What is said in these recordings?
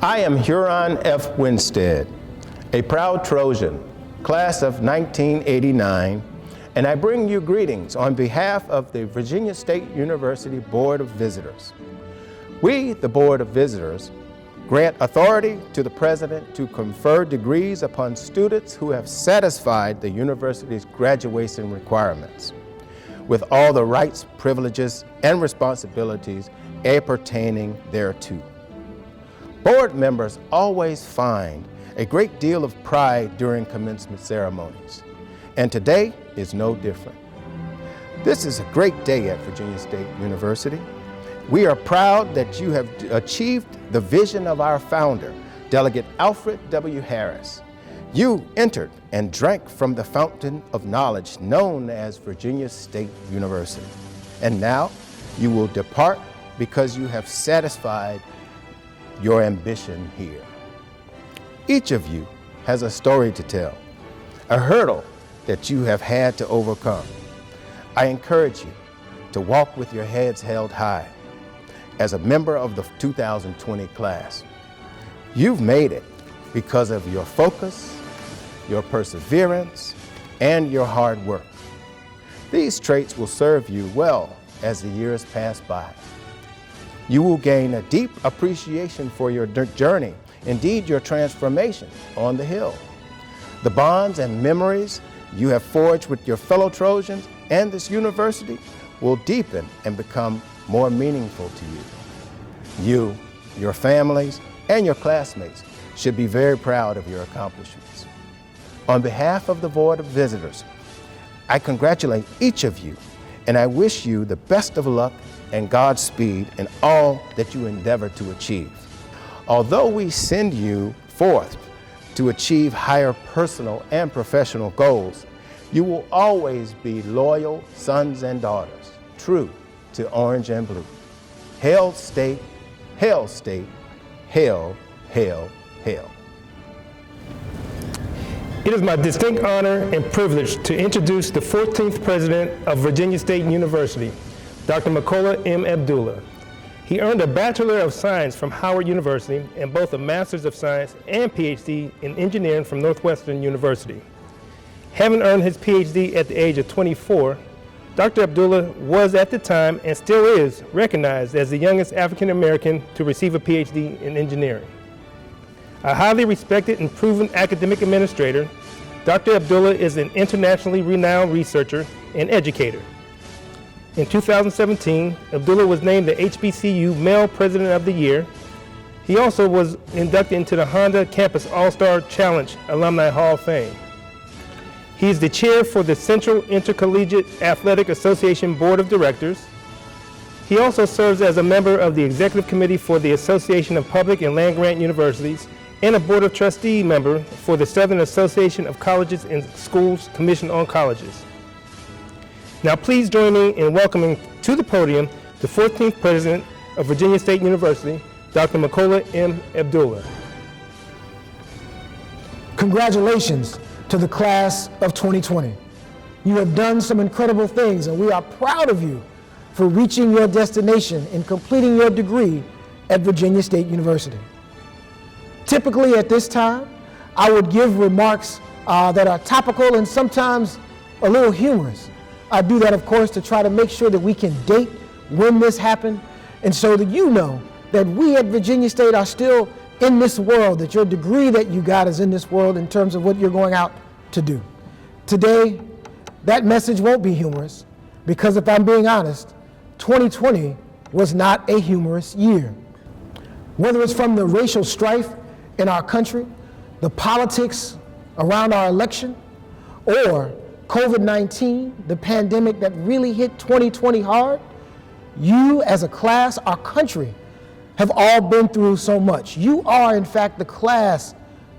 I am Huron F. Winstead, a proud Trojan, class of 1989, and I bring you greetings on behalf of the Virginia State University Board of Visitors. We, the Board of Visitors, grant authority to the President to confer degrees upon students who have satisfied the university's graduation requirements, with all the rights, privileges, and responsibilities appertaining thereto. Board members always find a great deal of pride during commencement ceremonies, and today is no different. This is a great day at Virginia State University. We are proud that you have achieved the vision of our founder, Delegate Alfred W. Harris. You entered and drank from the fountain of knowledge known as Virginia State University. And now you will depart because you have satisfied your ambition here. Each of you has a story to tell, a hurdle that you have had to overcome. I encourage you to walk with your heads held high. As a member of the 2020 class, you've made it because of your focus, your perseverance, and your hard work. These traits will serve you well as the years pass by. You will gain a deep appreciation for your journey, indeed your transformation on the Hill. The bonds and memories you have forged with your fellow Trojans and this university will deepen and become more meaningful to you. You, your families, and your classmates should be very proud of your accomplishments. On behalf of the Board of Visitors, I congratulate each of you, and I wish you the best of luck and Godspeed in all that you endeavor to achieve. Although we send you forth to achieve higher personal and professional goals, you will always be loyal sons and daughters, true to orange and blue. Hail State, hail State, hail, hail, hail. It is my distinct honor and privilege to introduce the 14th President of Virginia State University, Dr. Makola M. Abdullah. He earned a Bachelor of Science from Howard University and both a Master's of Science and PhD in Engineering from Northwestern University. Having earned his PhD at the age of 24, Dr. Abdullah was at the time and still is recognized as the youngest African American to receive a PhD in engineering. A highly respected and proven academic administrator, Dr. Abdullah is an internationally renowned researcher and educator. In 2017, Abdullah was named the HBCU Male President of the Year. He also was inducted into the Honda Campus All-Star Challenge Alumni Hall of Fame. He is the chair for the Central Intercollegiate Athletic Association Board of Directors. He also serves as a member of the Executive Committee for the Association of Public and Land-Grant Universities and a Board of Trustee member for the Southern Association of Colleges and Schools Commission on Colleges. Now please join me in welcoming to the podium the 14th President of Virginia State University, Dr. Makola M. Abdullah. Congratulations to the class of 2020. You have done some incredible things, and we are proud of you for reaching your destination and completing your degree at Virginia State University. Typically at this time, I would give remarks that are topical and sometimes a little humorous. I do that, of course, to try to make sure that we can date when this happened, and so that you know that we at Virginia State are still in this world, that your degree that you got is in this world in terms of what you're going out to do. Today, that message won't be humorous, because if I'm being honest, 2020 was not a humorous year. Whether it's from the racial strife in our country, the politics around our election, or COVID-19, the pandemic that really hit 2020 hard, you as a class, our country, have all been through so much. You are, in fact, the class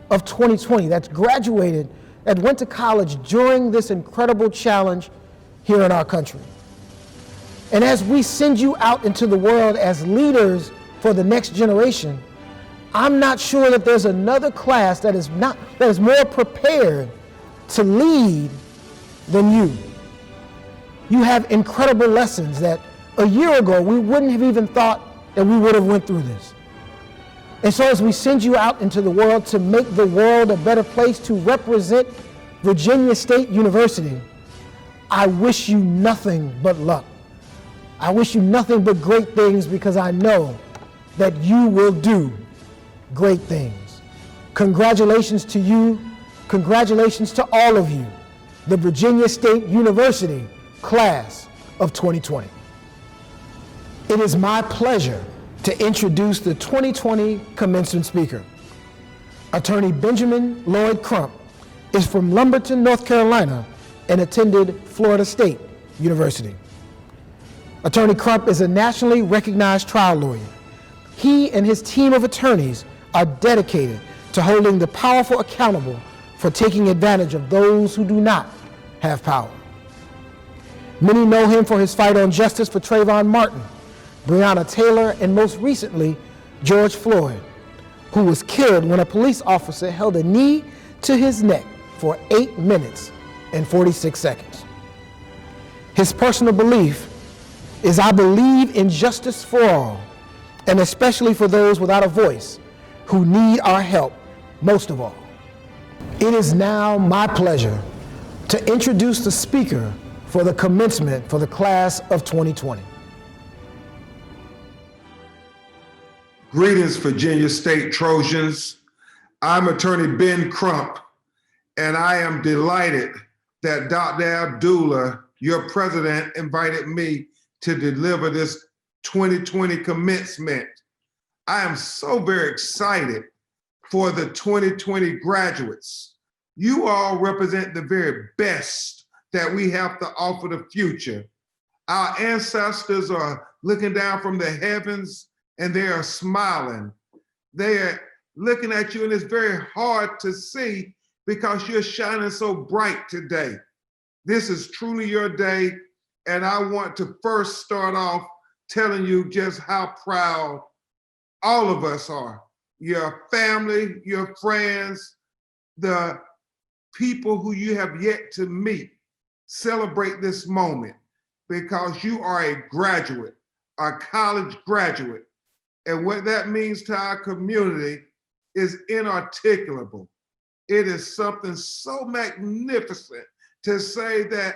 of 2020 that's graduated, that went to college during this incredible challenge here in our country. And as we send you out into the world as leaders for the next generation, I'm not sure that there's another class that is more prepared to lead than you. You have incredible lessons that a year ago we wouldn't have even thought that we would have went through this. And so as we send you out into the world to make the world a better place, to represent Virginia State University, I wish you nothing but luck. I wish you nothing but great things, because I know that you will do great things. Congratulations to you. Congratulations to all of you, the Virginia State University class of 2020. It is my pleasure to introduce the 2020 commencement speaker. Attorney Benjamin Lloyd Crump is from Lumberton, North Carolina, and attended Florida State University. Attorney Crump is a nationally recognized trial lawyer. He and his team of attorneys are dedicated to holding the powerful accountable for taking advantage of those who do not have power. Many know him for his fight on justice for Trayvon Martin, Breonna Taylor, and most recently, George Floyd, who was killed when a police officer held a knee to his neck for 8 minutes and 46 seconds. His personal belief is, I believe in justice for all, and especially for those without a voice who need our help most of all. It is now my pleasure to introduce the speaker for the commencement for the class of 2020. Greetings, Virginia State Trojans. I'm Attorney Ben Crump, and I am delighted that Dr. Abdullah, your president, invited me to deliver this 2020 commencement. I am so very excited for the 2020 graduates. You all represent the very best that we have to offer the future. Our ancestors are looking down from the heavens and they are smiling. They are looking at you, and it's very hard to see because you're shining so bright today. This is truly your day, and I want to first start off telling you just how proud all of us are. Your family, your friends, the people who you have yet to meet. Celebrate this moment because you are a graduate, a college graduate. And what that means to our community is inarticulable. It is something so magnificent to say that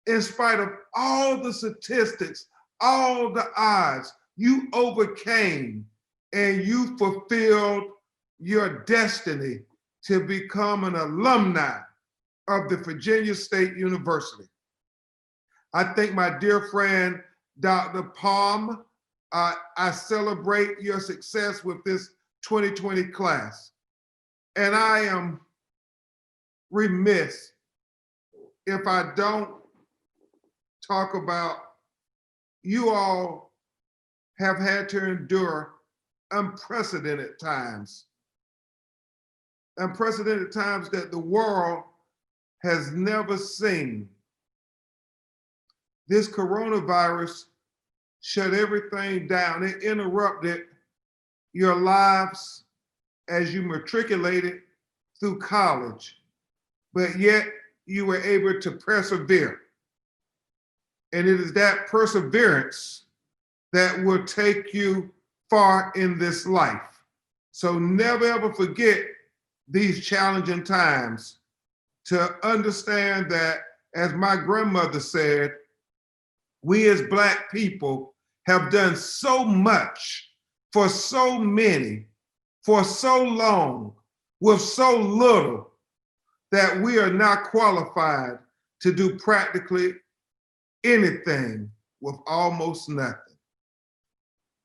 in spite of all the statistics, all the odds, you overcame and you fulfilled your destiny to become an alumni of the Virginia State University. I thank my dear friend, Dr. Palm. I celebrate your success with this 2020 class. And I am remiss if I don't talk about you all have had to endure unprecedented times. Unprecedented times that the world has never seen. This coronavirus shut everything down. It interrupted your lives as you matriculated through college, but yet you were able to persevere. And it is that perseverance that will take you far in this life. So never ever forget these challenging times, to understand that, as my grandmother said, we as Black people have done so much for so many, for so long, with so little, that we are not qualified to do practically anything with almost nothing.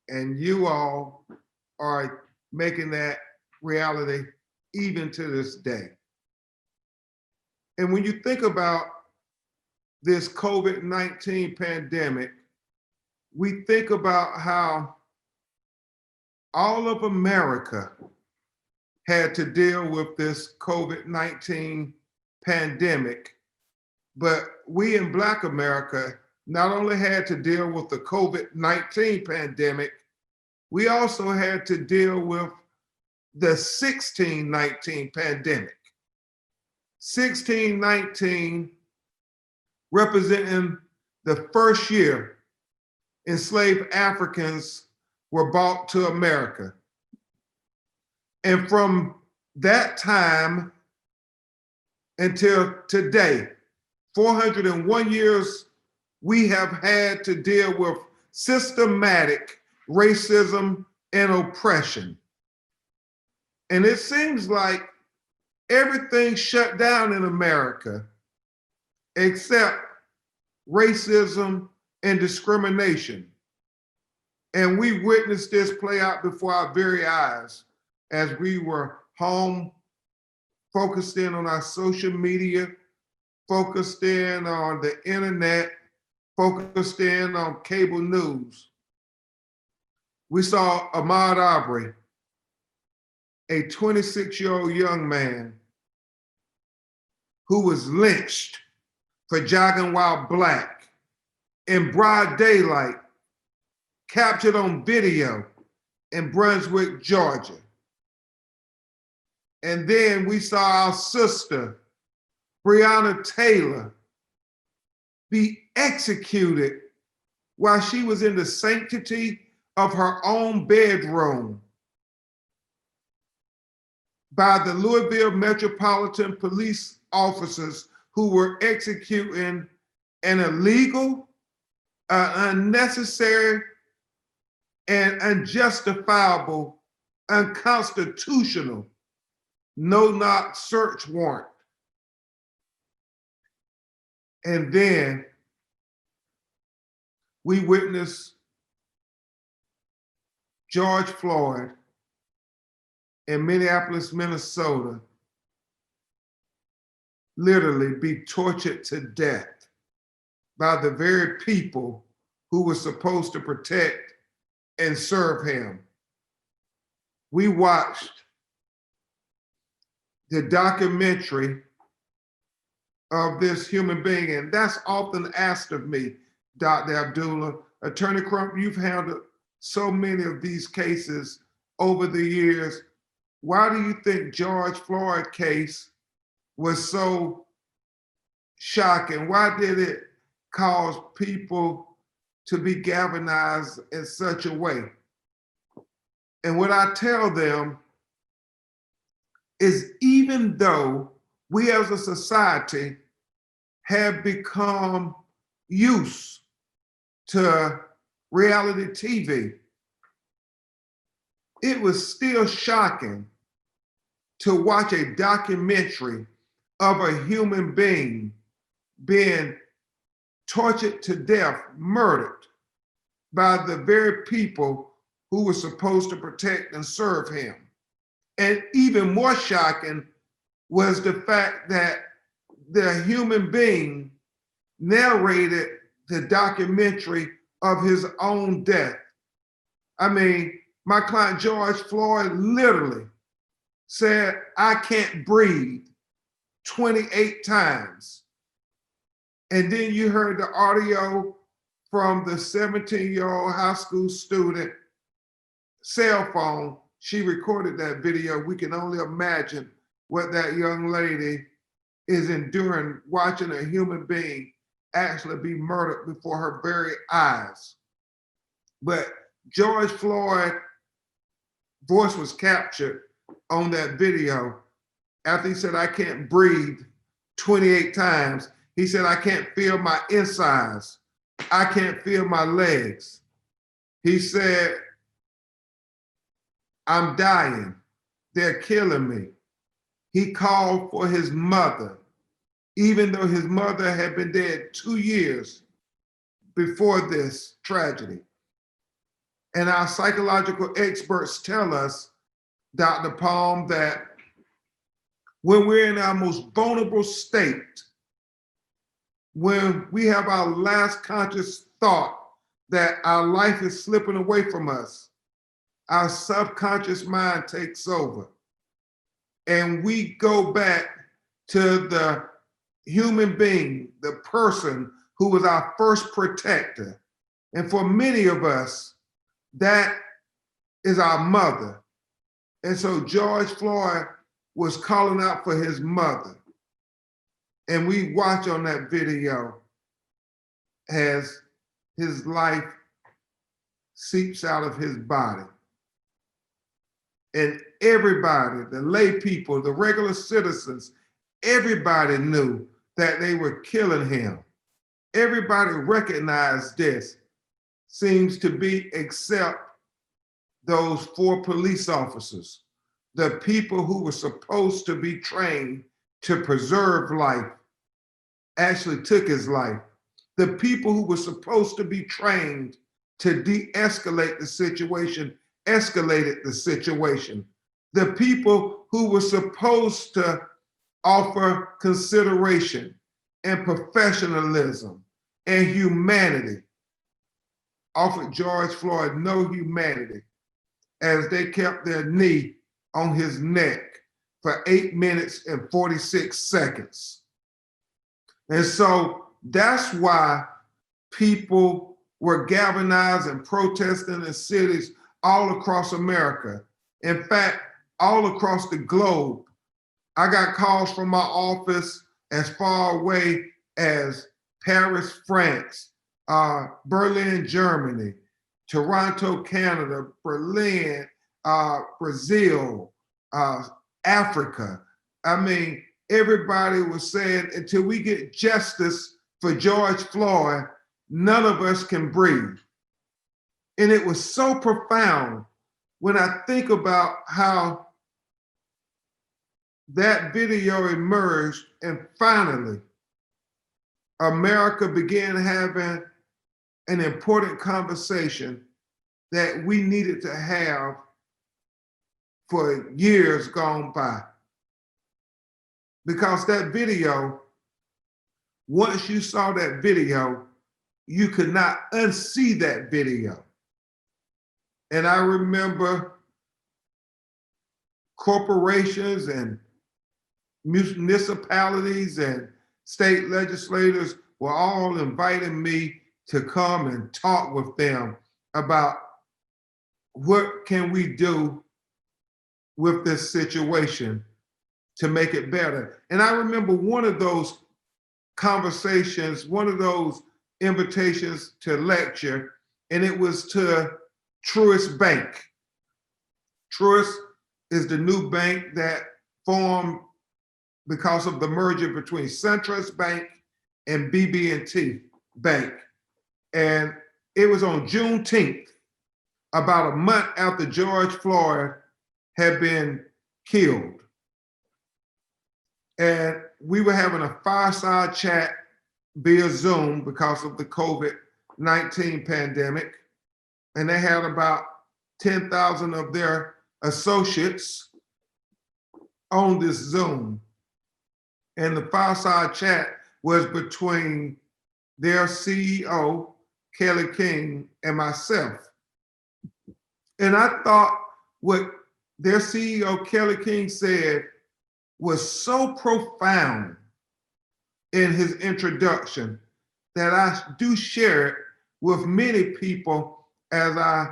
And you all are making that reality even to this day. And when you think about this COVID-19 pandemic, we think about how all of America had to deal with this COVID-19 pandemic, but we in Black America not only had to deal with the COVID-19 pandemic, we also had to deal with the 1619 pandemic. 1619 representing the first year enslaved Africans were brought to America. And from that time until today, 401 years, we have had to deal with systematic racism and oppression. And it seems like everything shut down in America except racism and discrimination. And we witnessed this play out before our very eyes as we were home, focused in on our social media, focused in on the internet, focused in on cable news. We saw Ahmaud Arbery, a 26-year-old young man who was lynched for jogging while black in broad daylight, captured on video in Brunswick, Georgia. And then we saw our sister, Breonna Taylor, be executed while she was in the sanctity of her own bedroom by the Louisville Metropolitan Police officers who were executing an illegal, unnecessary, and unjustifiable, unconstitutional no-knock search warrant. And then we witnessed George Floyd in Minneapolis, Minnesota, literally be tortured to death by the very people who were supposed to protect and serve him. We watched the documentary of this human being, and that's often asked of me, Dr. Abdullah. Attorney Crump, you've handled so many of these cases over the years. Why do you think George Floyd case was so shocking? Why did it cause people to be galvanized in such a way? And what I tell them is, even though we as a society have become used to reality TV, it was still shocking to watch a documentary of a human being being tortured to death, murdered by the very people who were supposed to protect and serve him. And even more shocking was the fact that the human being narrated the documentary of his own death. I mean, my client George Floyd literally said, "I can't breathe," 28 times. And then you heard the audio from the 17-year-old high school student cell phone. She recorded that video. We can only imagine what that young lady is enduring, watching a human being actually be murdered before her very eyes. But George Floyd's voice was captured on that video after he said, "I can't breathe," 28 times. He said, "I can't feel my insides. I can't feel my legs." He said, "I'm dying. They're killing me." He called for his mother, even though his mother had been dead 2 years before this tragedy. And our psychological experts tell us, Dr. Palm, that when we're in our most vulnerable state, when we have our last conscious thought that our life is slipping away from us, our subconscious mind takes over. And we go back to the human being, the person who was our first protector. And for many of us, that is our mother. And so George Floyd was calling out for his mother. And we watch on that video as his life seeps out of his body. And everybody, the lay people, the regular citizens, everybody knew that they were killing him. Everybody recognized this, seems to be, except those 4 police officers, the people who were supposed to be trained to preserve life, actually took his life. The people who were supposed to be trained to de-escalate the situation escalated the situation. The people who were supposed to offer consideration and professionalism and humanity offered George Floyd no humanity as they kept their knee on his neck for 8 minutes and 46 seconds. And so that's why people were galvanized and protesting in cities all across America. In fact, all across the globe. I got calls from my office as far away as Paris, France, Berlin, Germany, Toronto, Canada, Berlin, Brazil, Africa. I mean, everybody was saying, until we get justice for George Floyd, none of us can breathe. And it was so profound when I think about how that video emerged and finally America began having an important conversation that we needed to have for years gone by. Because that video, once you saw that video, you could not unsee that video. And I remember corporations and municipalities and state legislators were all inviting me to come and talk with them about what can we do with this situation to make it better. And I remember one of those conversations, one of those invitations to lecture, and it was to Truist Bank. Truist is the new bank that formed because of the merger between SunTrust Bank and BB&T Bank. And it was on Juneteenth, about a month after George Floyd had been killed. And we were having a fireside chat via Zoom because of the COVID-19 pandemic. And they had about 10,000 of their associates on this Zoom. And the fireside chat was between their CEO, Kelly King, and myself. And I thought what their CEO, Kelly King, said was so profound in his introduction that I do share it with many people as I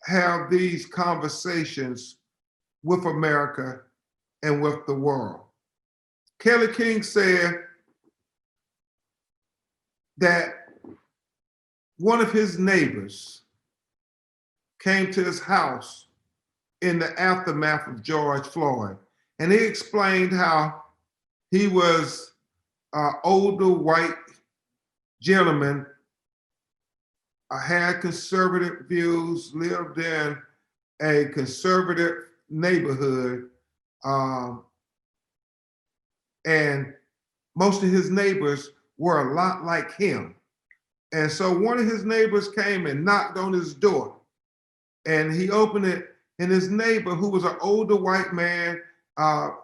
have these conversations with America and with the world. Kelly King said that one of his neighbors came to his house in the aftermath of George Floyd. And he explained how he was an older white gentleman, had conservative views, lived in a conservative neighborhood, and most of his neighbors were a lot like him. And so one of his neighbors came and knocked on his door, and he opened it, and his neighbor, who was an older white man,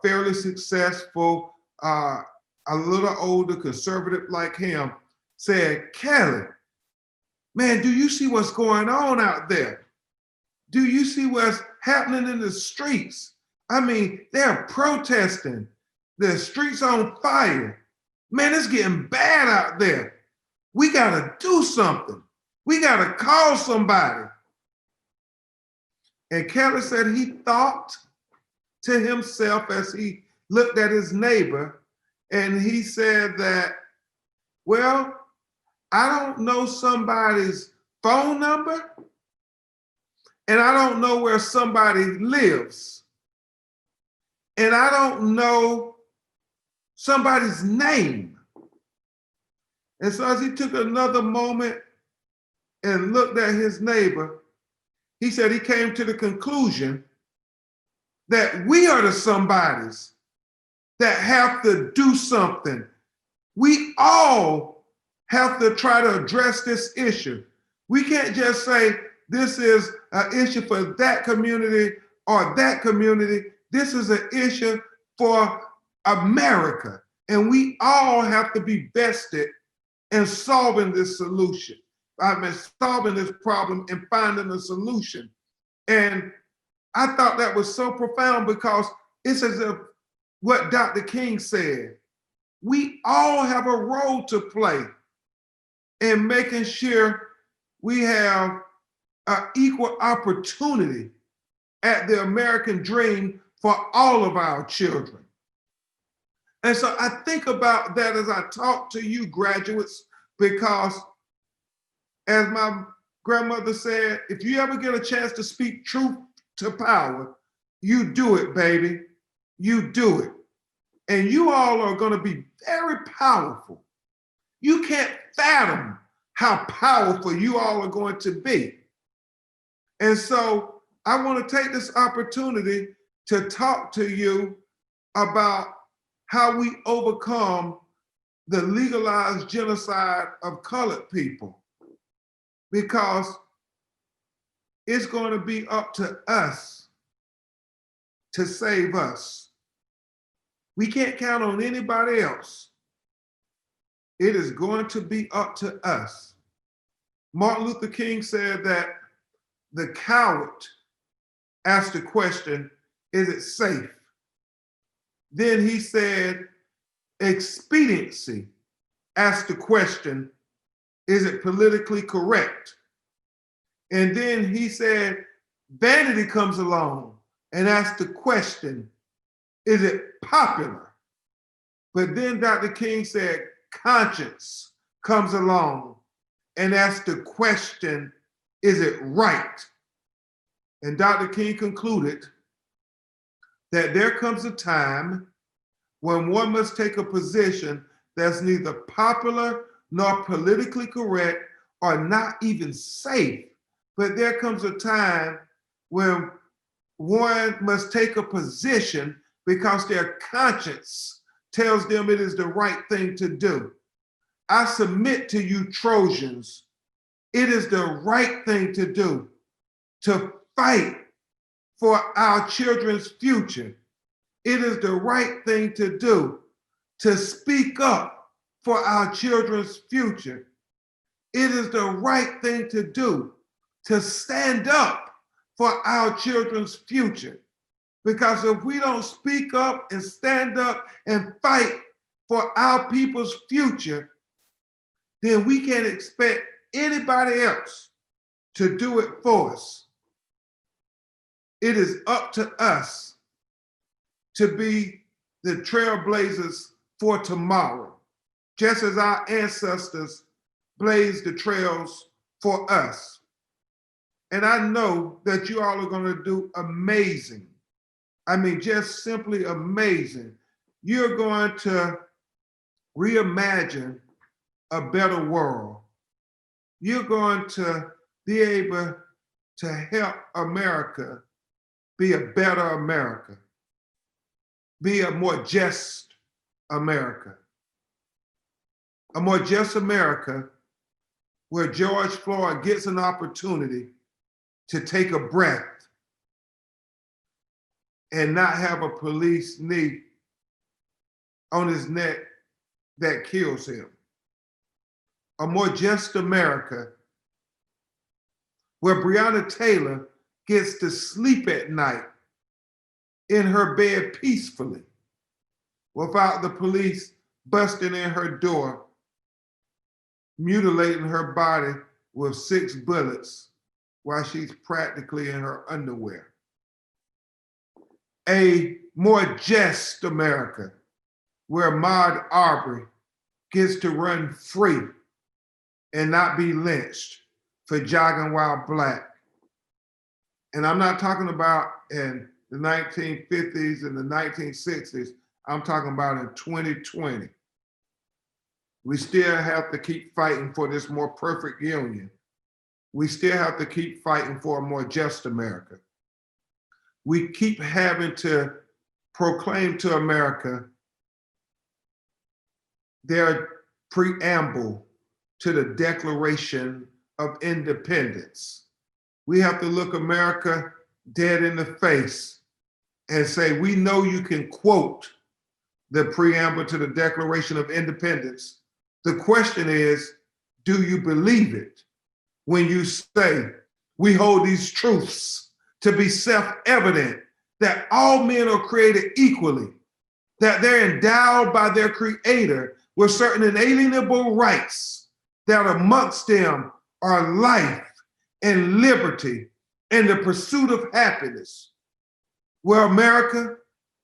fairly successful, a little older, conservative like him, said, "Kelly, man, do you see what's going on out there? Do you see what's happening in the streets? I mean, they're protesting. The streets on fire. Man, it's getting bad out there. We gotta do something. We gotta call somebody." And Kelly said he thought to himself as he looked at his neighbor, and he said that, well, I don't know somebody's phone number, and I don't know where somebody lives, and I don't know somebody's name. And so as he took another moment and looked at his neighbor, he said he came to the conclusion that we are the somebodies that have to do something. We all have to try to address this issue. We can't just say this is an issue for that community or that community. This is an issue for America. And we all have to be vested in solving this solution. Solving this problem and finding a solution. And I thought that was so profound because it's as if what Dr. King said, we all have a role to play in making sure we have an equal opportunity at the American dream for all of our children. And so I think about that as I talk to you graduates, because as my grandmother said, if you ever get a chance to speak truth to power, you do it, baby. You do it. And you all are going to be very powerful. You can't fathom how powerful you all are going to be. And so I want to take this opportunity to talk to you about how we overcome the legalized genocide of colored people, because it's going to be up to us to save us. We can't count on anybody else. It is going to be up to us. Martin Luther King said that the coward asked the question, is it safe? Then he said, expediency asked the question, is it politically correct? And then he said, vanity comes along and asks the question, is it popular? But then Dr. King said, conscience comes along and asks the question, is it right? And Dr. King concluded that there comes a time when one must take a position that's neither popular nor politically correct or not even safe. But there comes a time when one must take a position because their conscience tells them it is the right thing to do. I submit to you, Trojans, it is the right thing to do, to fight for our children's future. It is the right thing to do, to speak up for our children's future. It is the right thing to do, to stand up for our children's future. Because if we don't speak up and stand up and fight for our people's future, then we can't expect anybody else to do it for us. It is up to us to be the trailblazers for tomorrow, just as our ancestors blazed the trails for us. And I know that you all are going to do amazing. I mean, just simply amazing. You're going to reimagine a better world. You're going to be able to help America be a better America, be a more just America. A more just America where George Floyd gets an opportunity to take a breath and not have a police knee on his neck that kills him. A more just America where Breonna Taylor gets to sleep at night in her bed peacefully without the police busting in her door, mutilating her body with 6 bullets while she's practically in her underwear. A more just America where Ahmaud Arbery gets to run free and not be lynched for jogging while black. And I'm not talking about in the 1950s and the 1960s. I'm talking about in 2020. We still have to keep fighting for this more perfect union. We still have to keep fighting for a more just America. We keep having to proclaim to America their preamble to the Declaration of Independence. We have to look America dead in the face and say, we know you can quote the preamble to the Declaration of Independence. The question is, do you believe it? When you say, we hold these truths to be self-evident, that all men are created equally, that they're endowed by their creator with certain inalienable rights, that amongst them are life and liberty and the pursuit of happiness. Well, America,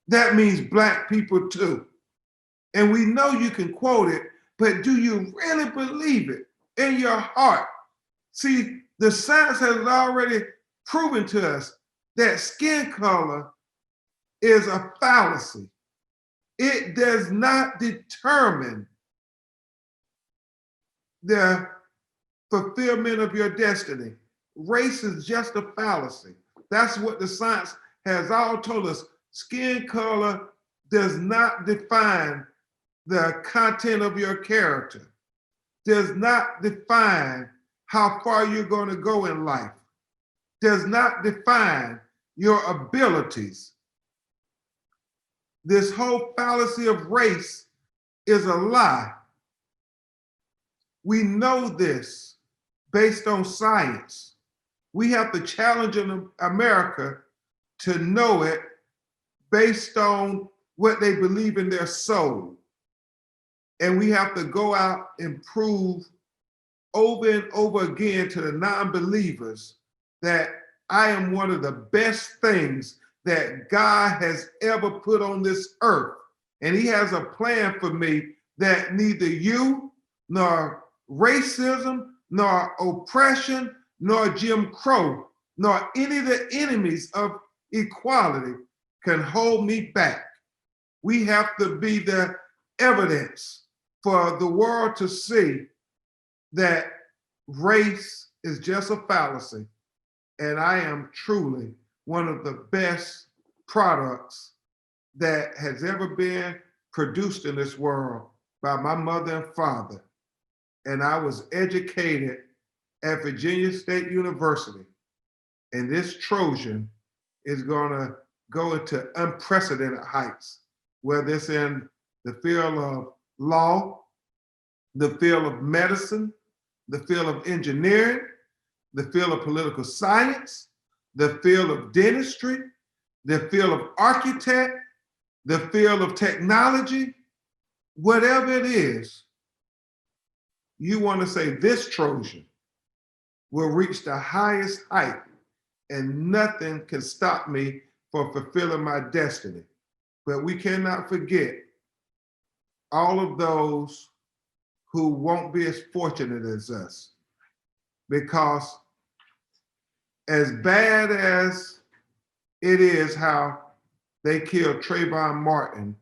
that means Black people too. And we know you can quote it, but do you really believe it in your heart? See, the science has already proven to us that skin color is a fallacy. It does not determine the fulfillment of your destiny. Race is just a fallacy. That's what the science has all told us. Skin color does not define the content of your character, does not define how far you're going to go in life, does not define your abilities. This whole fallacy of race is a lie. We know this based on science. We have to challenge America to know it based on what they believe in their soul. And we have to go out and prove over and over again to the non-believers that I am one of the best things that God has ever put on this earth. And he has a plan for me that neither you, nor racism, nor oppression, nor Jim Crow, nor any of the enemies of equality can hold me back. We have to be the evidence for the world to see that race is just a fallacy. And I am truly one of the best products that has ever been produced in this world by my mother and father. And I was educated at Virginia State University. And this Trojan is gonna go into unprecedented heights, whether it's in the field of law, the field of medicine, the field of engineering, the field of political science, the field of dentistry, the field of architect, the field of technology, whatever it is, you want to say this Trojan will reach the highest height and nothing can stop me from fulfilling my destiny. But we cannot forget all of those who won't be as fortunate as us, because as bad as it is how they killed Trayvon Martin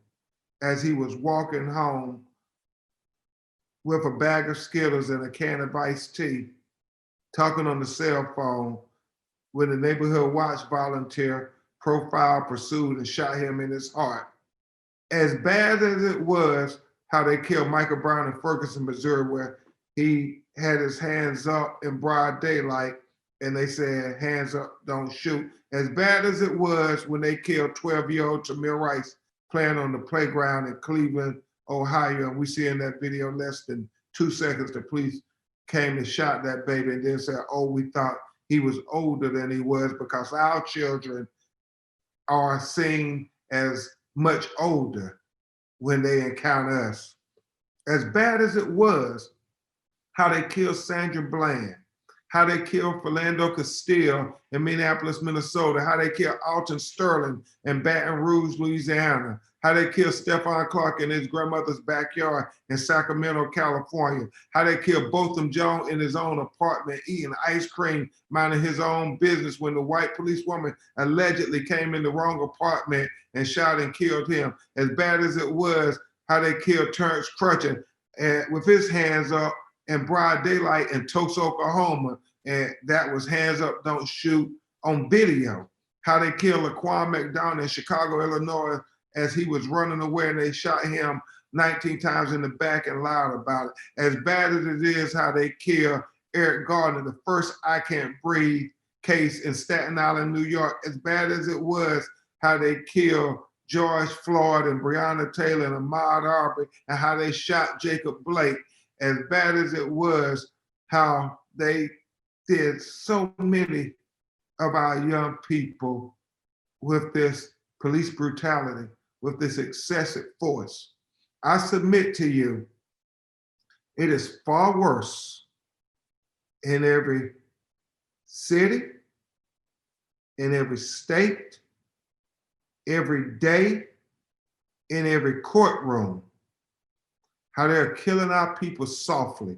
as he was walking home with a bag of Skittles and a can of iced tea, talking on the cell phone when the neighborhood watch volunteer profiled, pursued, and shot him in his heart. As bad as it was how they killed Michael Brown in Ferguson, Missouri, where he had his hands up in broad daylight and they said, hands up, don't shoot. As bad as it was when they killed 12-year-old Tamir Rice playing on the playground in Cleveland, Ohio, and we see in that video less than 2 seconds, the police came and shot that baby and then said, oh, we thought he was older than he was, because our children are seen as much older when they encounter us. As bad as it was how they killed Sandra Bland, how they killed Philando Castile in Minneapolis, Minnesota, how they killed Alton Sterling in Baton Rouge, Louisiana, how they killed Stephon Clark in his grandmother's backyard in Sacramento, California, how they killed Botham Jean in his own apartment, eating ice cream, minding his own business when the white policewoman allegedly came in the wrong apartment and shot and killed him. As bad as it was, how they killed Terrence Crutchin with his hands up in broad daylight in Tulsa, Oklahoma, and that was hands up, don't shoot on video. How they killed Laquan McDonald in Chicago, Illinois, as he was running away and they shot him 19 times in the back and lied about it. As bad as it is how they killed Eric Gardner, the first I Can't Breathe case in Staten Island, New York, as bad as it was how they killed George Floyd and Breonna Taylor and Ahmaud Arbery, and how they shot Jacob Blake, as bad as it was how they did so many of our young people with this police brutality, with this excessive force. I submit to you, it is far worse in every city, in every state, every day, in every courtroom, how they're killing our people softly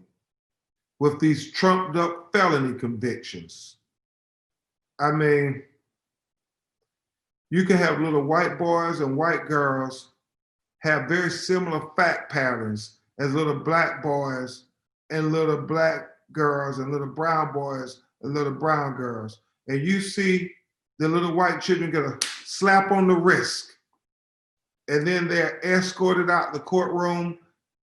with these trumped up felony convictions. I mean, you can have little white boys and white girls have very similar fact patterns as little black boys and little black girls and little brown boys and little brown girls. And you see the little white children get a slap on the wrist, and then they're escorted out the courtroom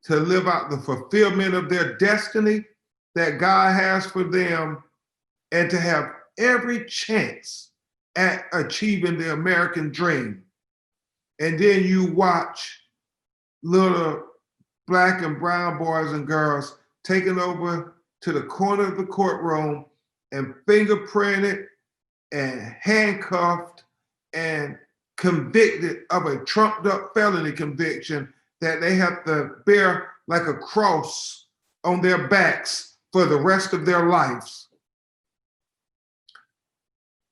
to live out the fulfillment of their destiny that God has for them, and to have every chance at achieving the American dream. And then you watch little black and brown boys and girls taken over to the corner of the courtroom and fingerprinted and handcuffed and convicted of a trumped up felony conviction that they have to bear like a cross on their backs for the rest of their lives.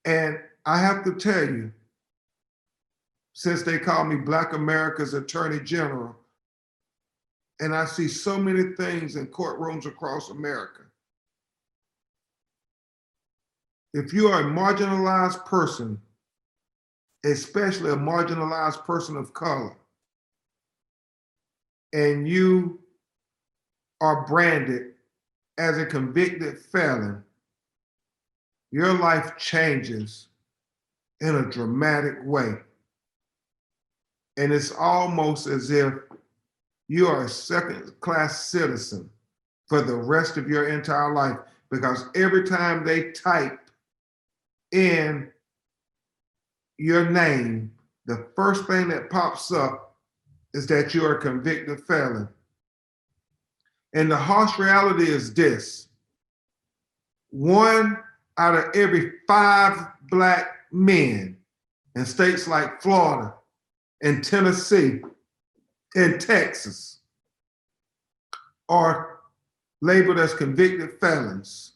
And I have to tell you, since they call me Black America's Attorney General, and I see so many things in courtrooms across America, if you are a marginalized person, especially a marginalized person of color, and you are branded as a convicted felon, your life changes in a dramatic way. And it's almost as if you are a second-class citizen for the rest of your entire life, because every time they type in your name, the first thing that pops up is that you're a convicted felon. And the harsh reality is this: 1 out of every 5 Black men in states like Florida and Tennessee and Texas are labeled as convicted felons.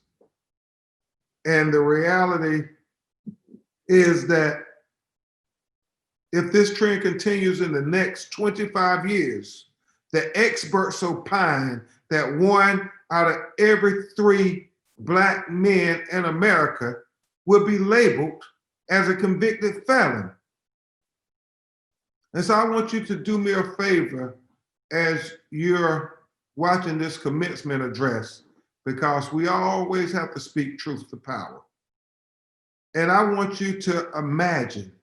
And the reality is that if this trend continues in the next 25 years, the experts opine that 1 out of every 3 Black men in America will be labeled as a convicted felon. And so I want you to do me a favor as you're watching this commencement address, because we always have to speak truth to power. And I want you to imagine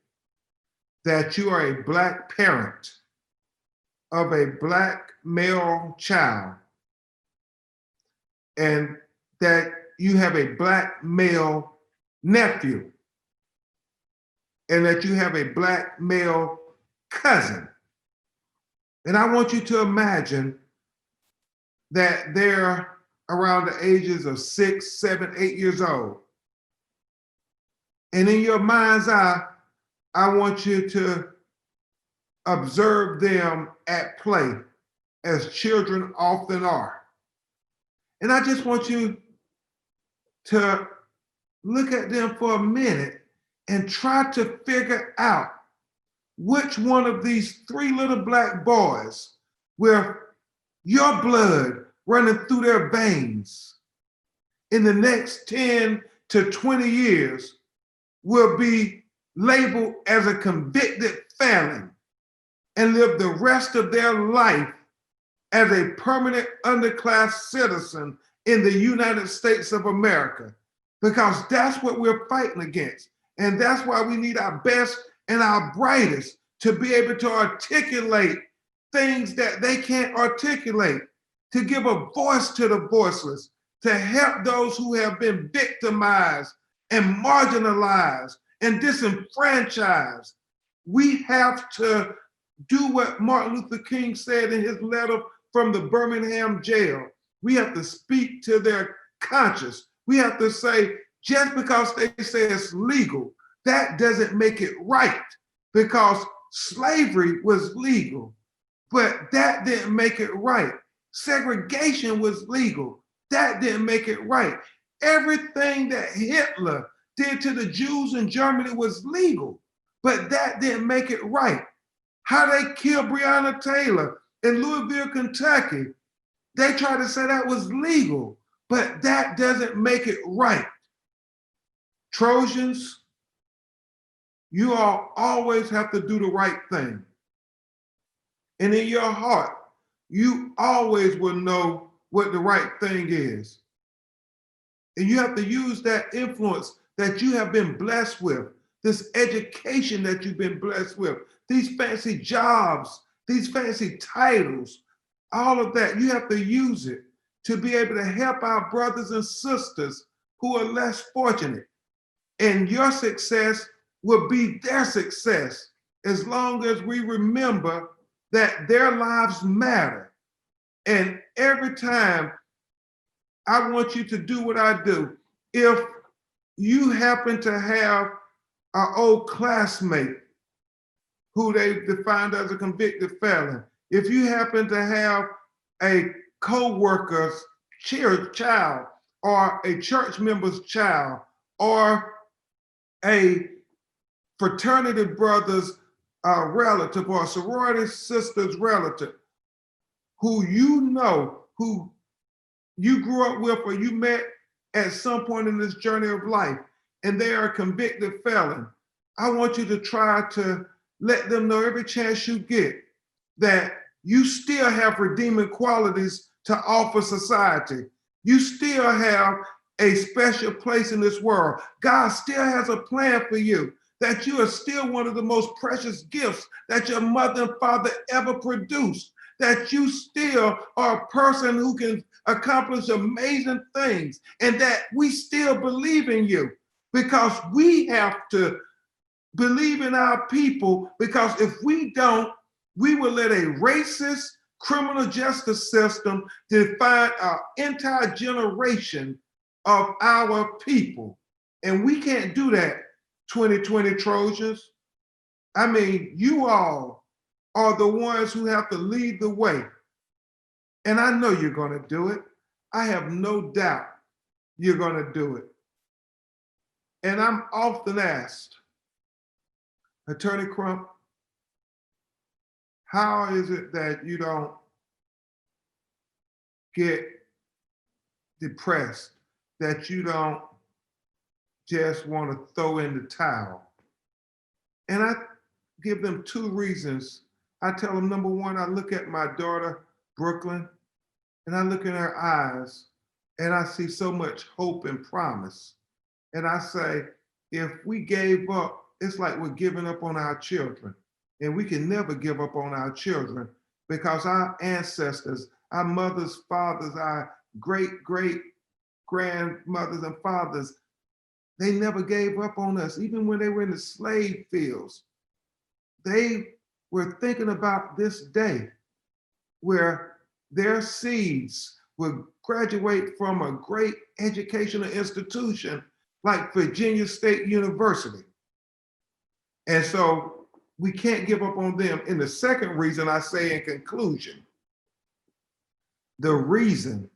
that you are a Black parent of a Black male child, and that you have a Black male nephew, and that you have a Black male cousin. And I want you to imagine that they're around the ages of 6, 7, 8 years old. And in your mind's eye, I want you to observe them at play, as children often are. And I just want you to look at them for a minute and try to figure out which one of these three little black boys with your blood running through their veins in the next 10 to 20 years will be labeled as a convicted felon and live the rest of their life as a permanent underclass citizen in the United States of America, because that's what we're fighting against. And that's why we need our best and our brightest to be able to articulate things that they can't articulate, to give a voice to the voiceless, to help those who have been victimized and marginalized and disenfranchised. We have to do what Martin Luther King said in his letter from the Birmingham jail. We have to speak to their conscience. We have to say, just because they say it's legal, that doesn't make it right, because slavery was legal, but that didn't make it right. Segregation was legal. That didn't make it right. Everything that Hitler did to the Jews in Germany was legal, but that didn't make it right. How they killed Breonna Taylor in Louisville, Kentucky, they try to say that was legal, but that doesn't make it right. Trojans, you all always have to do the right thing. And in your heart, you always will know what the right thing is. And you have to use that influence that you have been blessed with, this education that you've been blessed with, these fancy jobs, these fancy titles, all of that. You have to use it to be able to help our brothers and sisters who are less fortunate. And your success will be their success as long as we remember that their lives matter. And every time, I want you to do what I do. If you happen to have an old classmate who they defined as a convicted felon, if you happen to have a co-worker's child or a church member's child or a fraternity brother's relative or a sorority sister's relative who you know, who you grew up with or you met at some point in this journey of life, and they are a convicted felon, I want you to try to let them know every chance you get that you still have redeeming qualities to offer society. You still have a special place in this world. God still has a plan for you, that you are still one of the most precious gifts that your mother and father ever produced, that you still are a person who can accomplish amazing things, and that we still believe in you, because we have to believe in our people, because if we don't, we will let a racist criminal justice system define our entire generation of our people. And we can't do that, 2020 Trojans. I mean, you all are the ones who have to lead the way. And I know you're going to do it. I have no doubt you're going to do it. And I'm often asked, Attorney Crump, how is it that you don't get depressed, that you don't just want to throw in the towel? And I give them two reasons. I tell them, number one, I look at my daughter, Brooklyn, and I look in her eyes and I see so much hope and promise. And I say, if we gave up, it's like we're giving up on our children. And we can never give up on our children, because our ancestors, our mothers, fathers, our great-great-grandmothers and fathers, they never gave up on us. Even when they were in the slave fields, they were thinking about this day where their seeds would graduate from a great educational institution like Virginia State University. And so we can't give up on them. And the second reason I say in conclusion, the reason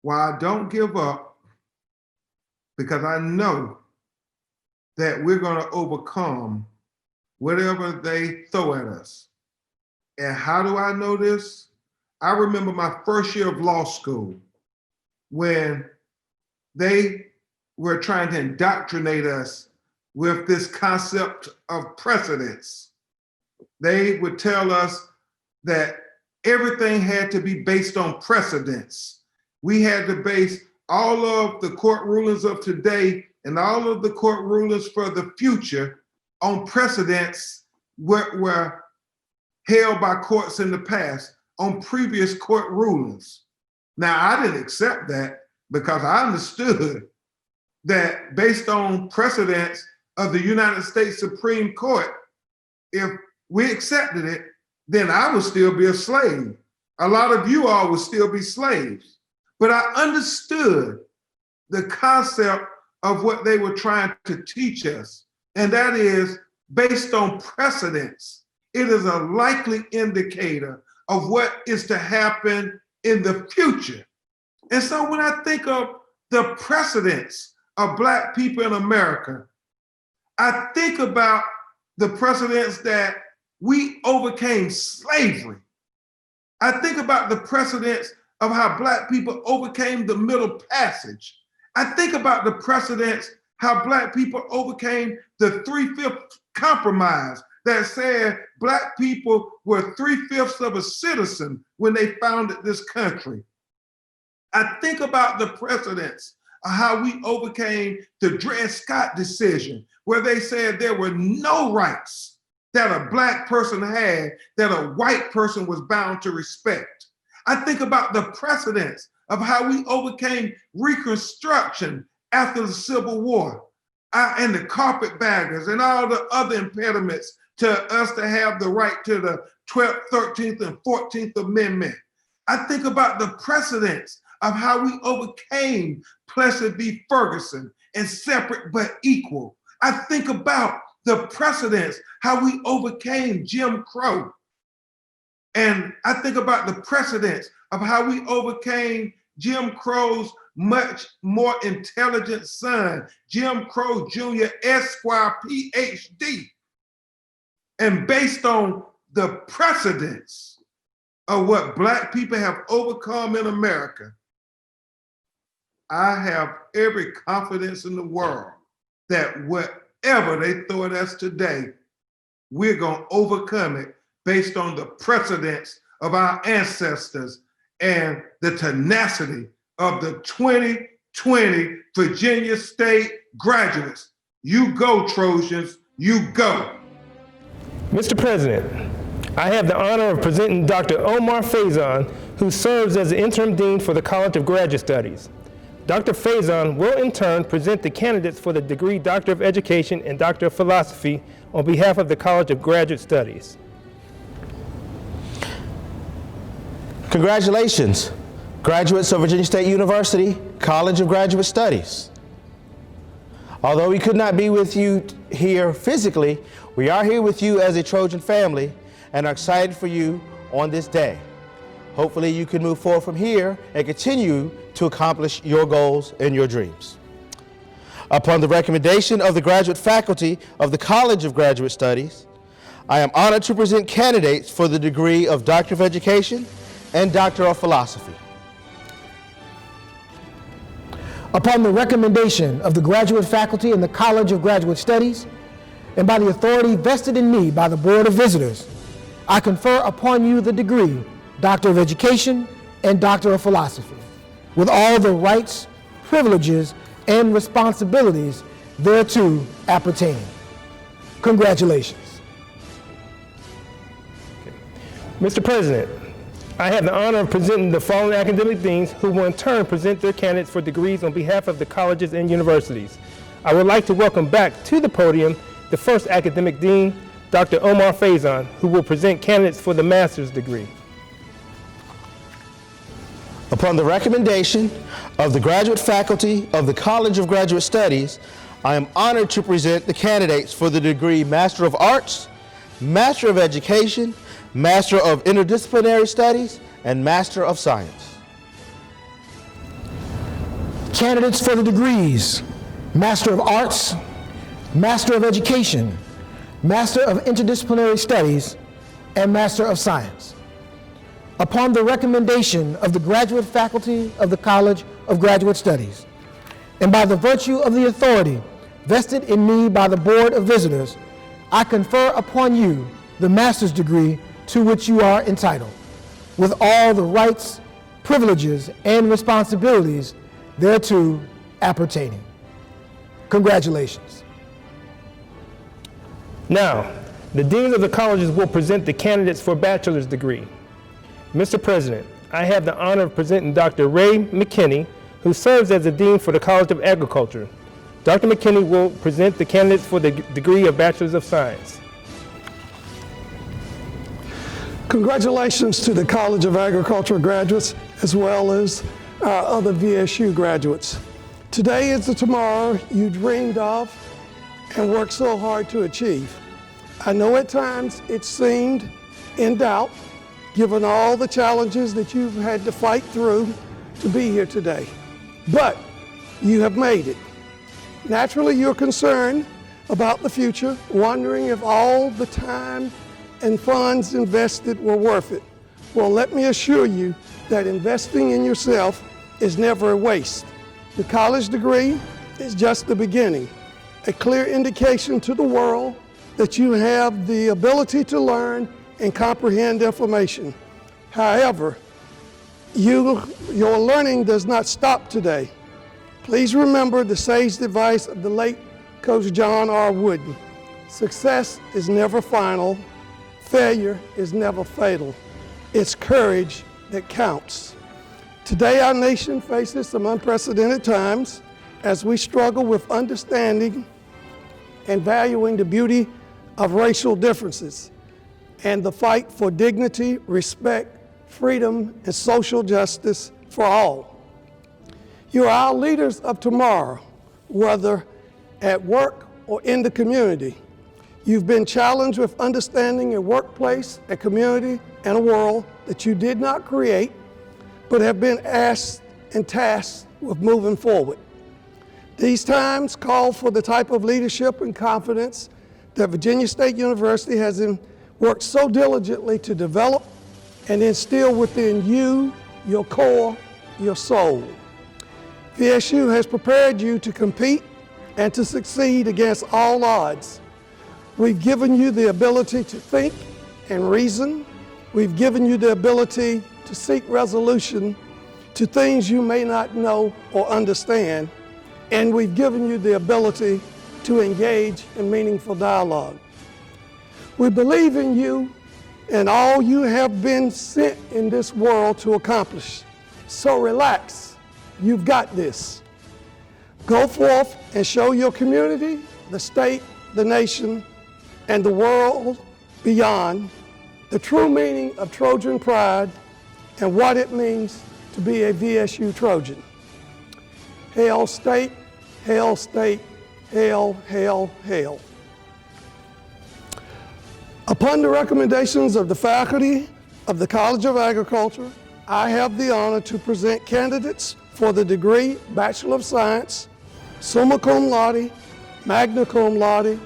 why I don't give up, because I know that we're going to overcome whatever they throw at us. And how do I know this? I remember my first year of law school when they were trying to indoctrinate us with this concept of precedence. They would tell us that everything had to be based on precedence. We had to base all of the court rulings of today and all of the court rulings for the future on precedents were held by courts in the past on previous court rulings. Now, I didn't accept that because I understood that based on precedents of the United States Supreme Court, if we accepted it, then I would still be a slave. A lot of you all would still be slaves. But I understood the concept of what they were trying to teach us, and that is based on precedents. It is a likely indicator of what is to happen in the future. And so when I think of the precedents of Black people in America, I think about the precedents that we overcame slavery. I think about the precedents of how Black people overcame the Middle Passage. I think about the precedents how Black people overcame the 3/5 compromise that said Black people were 3/5 of a citizen when they founded this country. I think about the precedents of how we overcame the Dred Scott decision, where they said there were no rights that a Black person had that a white person was bound to respect. I think about the precedents of how we overcame Reconstruction after the Civil War and the carpetbaggers and all the other impediments to us to have the right to the 12th, 13th, and 14th Amendment. I think about the precedents of how we overcame Plessy v. Ferguson and separate but equal. I think about the precedents, how we overcame Jim Crow. And I think about the precedents of how we overcame Jim Crow's much more intelligent son, Jim Crow Jr., Esquire, PhD. And based on the precedents of what Black people have overcome in America, I have every confidence in the world that whatever they throw at us today, we're going to overcome it based on the precedents of our ancestors and the tenacity of the 2020 Virginia State graduates. You go, Trojans, you go. Mr. President, I have the honor of presenting Dr. Omar Faison, who serves as the interim dean for the College of Graduate Studies. Dr. Faison will in turn present the candidates for the degree Doctor of Education and Doctor of Philosophy on behalf of the College of Graduate Studies. Congratulations, graduates of Virginia State University College of Graduate Studies. Although we could not be with you here physically, we are here with you as a Trojan family and are excited for you on this day. Hopefully you can move forward from here and continue to accomplish your goals and your dreams. Upon the recommendation of the graduate faculty of the College of Graduate Studies, I am honored to present candidates for the degree of Doctor of Education and Doctor of Philosophy. Upon the recommendation of the graduate faculty in the College of Graduate Studies, and by the authority vested in me by the Board of Visitors, I confer upon you the degree Doctor of Education and Doctor of Philosophy, with all the rights, privileges, and responsibilities thereto appertaining. Congratulations. Mr. President, I have the honor of presenting the following academic deans who will in turn present their candidates for degrees on behalf of the colleges and universities. I would like to welcome back to the podium the first academic dean, Dr. Omar Faison, who will present candidates for the master's degree. Upon the recommendation of the graduate faculty of the College of Graduate Studies, I am honored to present the candidates for the degree Master of Arts, Master of Education, Master of Interdisciplinary Studies, and Master of Science. Candidates for the degrees Master of Arts, Master of Education, Master of Interdisciplinary Studies, and Master of Science. Upon the recommendation of the graduate faculty of the College of Graduate Studies, and by the virtue of the authority vested in me by the Board of Visitors, I confer upon you the master's degree to which you are entitled, with all the rights, privileges, and responsibilities thereto appertaining. Congratulations. Now, the deans of the colleges will present the candidates for bachelor's degree. Mr. President, I have the honor of presenting Dr. Ray McKinney, who serves as the Dean for the College of Agriculture. Dr. McKinney will present the candidates for the degree of Bachelor's of Science. Congratulations to the College of Agriculture graduates as well as our other VSU graduates. Today is the tomorrow you dreamed of and worked so hard to achieve. I know at times it seemed in doubt, given all the challenges that you've had to fight through to be here today. But you have made it. Naturally, you're concerned about the future, wondering if all the time and funds invested were worth it. Well, let me assure you that investing in yourself is never a waste. The college degree is just the beginning, a clear indication to the world that you have the ability to learn and comprehend information. However, your learning does not stop today. Please remember the sage advice of the late Coach John R. Wooden. Success is never final. Failure is never fatal. It's courage that counts. Today, our nation faces some unprecedented times as we struggle with understanding and valuing the beauty of racial differences and the fight for dignity, respect, freedom, and social justice for all. You are our leaders of tomorrow, whether at work or in the community. You've been challenged with understanding a workplace, a community, and a world that you did not create, but have been asked and tasked with moving forward. These times call for the type of leadership and confidence that Virginia State University has worked so diligently to develop and instill within you, your core, your soul. VSU has prepared you to compete and to succeed against all odds. We've given you the ability to think and reason. We've given you the ability to seek resolution to things you may not know or understand. And we've given you the ability to engage in meaningful dialogue. We believe in you and all you have been sent in this world to accomplish. So relax. You've got this. Go forth and show your community, the state, the nation, and the world beyond the true meaning of Trojan pride and what it means to be a VSU Trojan. Hail state, hail state, hail, hail, hail. Upon the recommendations of the faculty of the College of Agriculture, I have the honor to present candidates for the degree Bachelor of Science, summa cum laude, magna cum laude,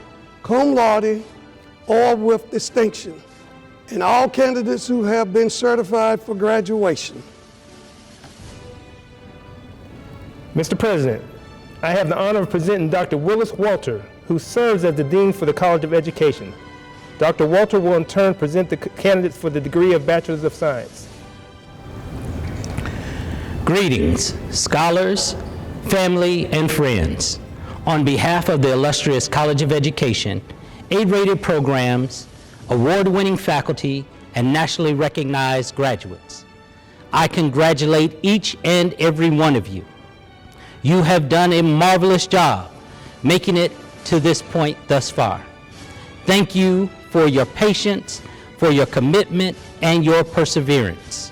or with distinction, and all candidates who have been certified for graduation. Mr. President, I have the honor of presenting Dr. Willis Walter, who serves as the Dean for the College of Education. Dr. Walter will in turn present the candidates for the degree of Bachelor's of Science. Greetings, scholars, family, and friends. On behalf of the illustrious College of Education, 8-rated programs, award-winning faculty, and nationally recognized graduates, I congratulate each and every one of you. You have done a marvelous job making it to this point thus far. Thank you for your patience, for your commitment, and your perseverance.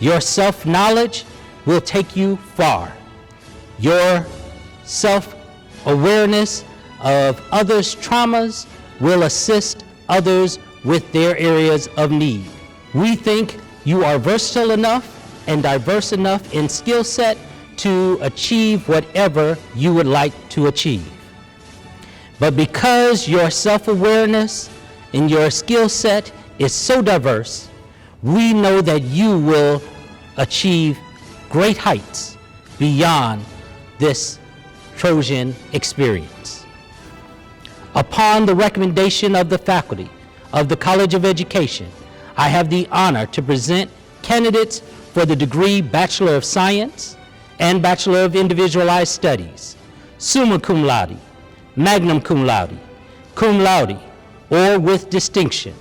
Your self-knowledge will take you far. Your self-awareness of others' traumas will assist others with their areas of need. We think you are versatile enough and diverse enough in skill set to achieve whatever you would like to achieve. But because your self-awareness and your skill set is so diverse, we know that you will achieve great heights beyond this Trojan experience. Upon the recommendation of the faculty of the College of Education, I have the honor to present candidates for the degree Bachelor of Science and Bachelor of Individualized Studies, summa cum laude, magna cum laude, or with distinction,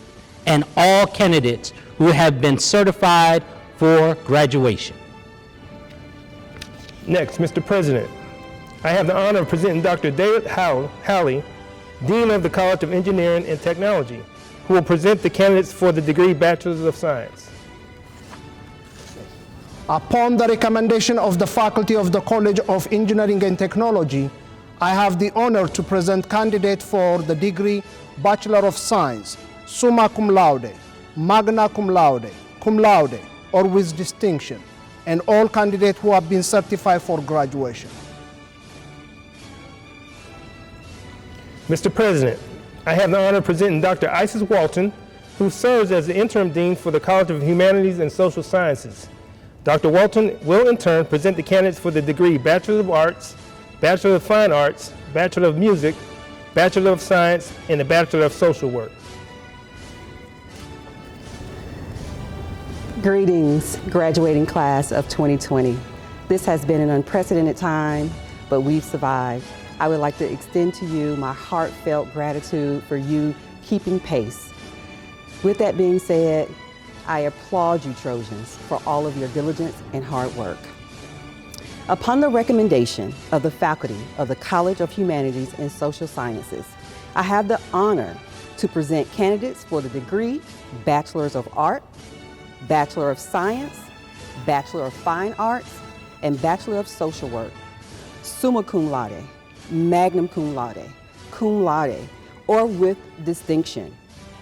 and all candidates who have been certified for graduation. Next, Mr. President, I have the honor of presenting Dr. David Halley, Dean of the College of Engineering and Technology, who will present the candidates for the degree Bachelor of Science. Upon the recommendation of the faculty of the College of Engineering and Technology, I have the honor to present candidates for the degree Bachelor of Science, summa cum laude, magna cum laude, or with distinction, and all candidates who have been certified for graduation. Mr. President, I have the honor of presenting Dr. Isis Walton, who serves as the interim dean for the College of Humanities and Social Sciences. Dr. Walton will in turn present the candidates for the degree Bachelor of Arts, Bachelor of Fine Arts, Bachelor of Music, Bachelor of Science, and the Bachelor of Social Work. Greetings, graduating class of 2020. This has been an unprecedented time, but we've survived. I would like to extend to you my heartfelt gratitude for you keeping pace. With that being said, I applaud you, Trojans, for all of your diligence and hard work. Upon the recommendation of the faculty of the College of Humanities and Social Sciences, I have the honor to present candidates for the degree Bachelors of Art, Bachelor of Science, Bachelor of Fine Arts, and Bachelor of Social Work, summa cum laude, magna cum laude, or with distinction,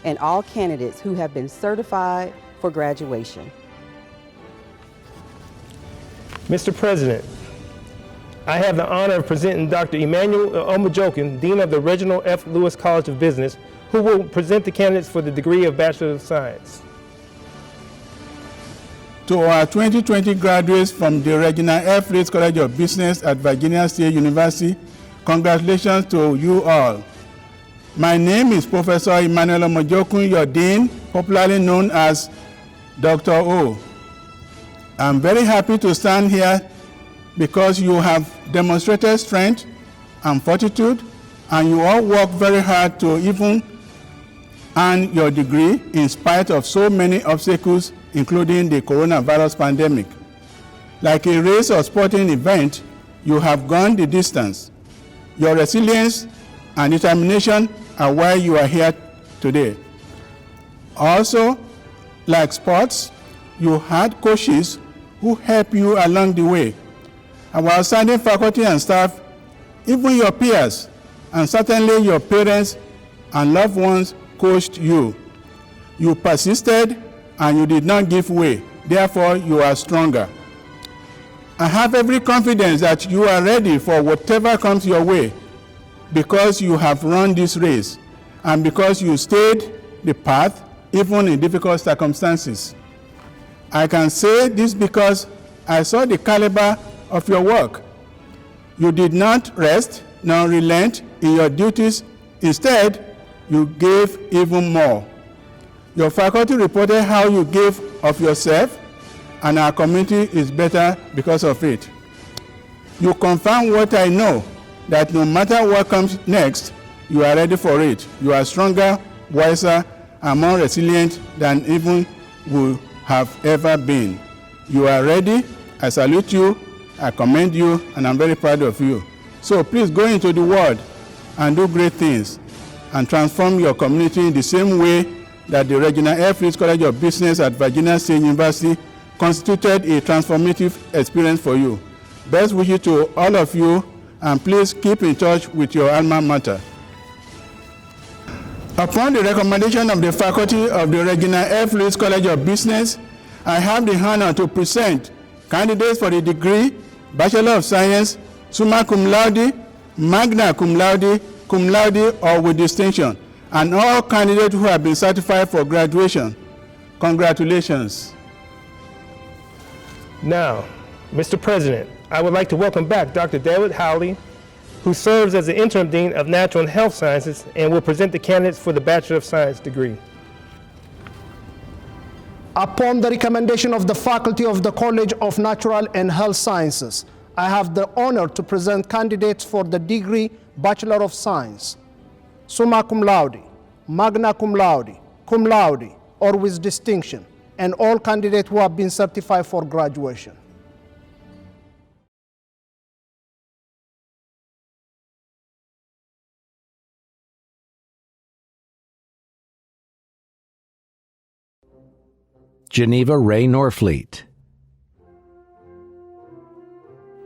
and all candidates who have been certified for graduation. Mr. President, I have the honor of presenting Dr. Emmanuel Omajokin, Dean of the Reginald F. Lewis College of Business, who will present the candidates for the degree of Bachelor of Science. To our 2020 graduates from the Regina F. Lewis College of Business at Virginia State University, congratulations to you all. My name is Professor Emmanuel Omajokin, your Dean, popularly known as Dr. O. I'm very happy to stand here because you have demonstrated strength and fortitude, and you all work very hard to even earn your degree in spite of so many obstacles, including the coronavirus pandemic. Like a race or sporting event, you have gone the distance. Your resilience and determination are why you are here today. Also, like sports, you had coaches who help you along the way. Our outstanding faculty and staff, even your peers, and certainly your parents and loved ones coached you. You persisted and you did not give way. Therefore, you are stronger. I have every confidence that you are ready for whatever comes your way because you have run this race and because you stayed the path even in difficult circumstances. I can say this because I saw the caliber of your work. You did not rest nor relent in your duties. Instead, you gave even more. Your faculty reported how you gave of yourself, and our community is better because of it. You confirm what I know, that no matter what comes next, you are ready for it. You are stronger, wiser, and more resilient than even we have ever been. You are ready. I salute you, I commend you, and I'm very proud of you. So please go into the world and do great things and transform your community in the same way that the Regina F. Lewis College of Business at Virginia State University constituted a transformative experience for you. Best wishes to all of you, and please keep in touch with your alma mater. Upon the recommendation of the faculty of the Regina F. Lewis College of Business, I have the honor to present candidates for the degree Bachelor of Science, summa cum laude, magna cum cum laude, or with distinction, and all candidates who have been certified for graduation. Congratulations. Now, Mr. President, I would like to welcome back Dr. David Howley, who serves as the Interim Dean of Natural and Health Sciences and will present the candidates for the Bachelor of Science degree. Upon the recommendation of the faculty of the College of Natural and Health Sciences, I have the honor to present candidates for the degree Bachelor of Science, summa cum laude, magna cum laude, or with distinction, and all candidates who have been certified for graduation. Geneva Ray Norfleet.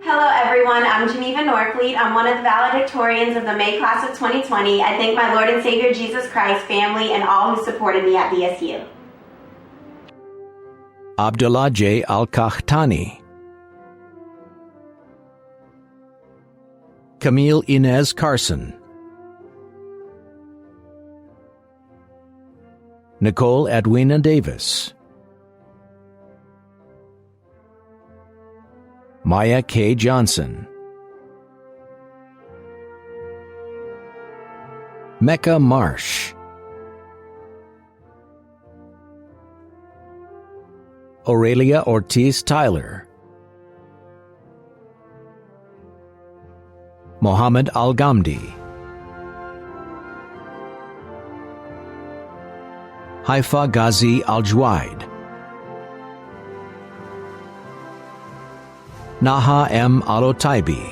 Hello everyone, I'm Geneva Norfleet. I'm one of the valedictorians of the May class of 2020. I thank my Lord and Savior Jesus Christ, family, and all who supported me at VSU. Abdullah J. Al-Kahtani. Camille Inez Carson. Nicole Edwina Davis. Maya K. Johnson. Mecca Marsh. Aurelia Ortiz Tyler. Mohammed Al-Ghamdi. Haifa Ghazi Al-Juwaid. Naha M. Alotaibi.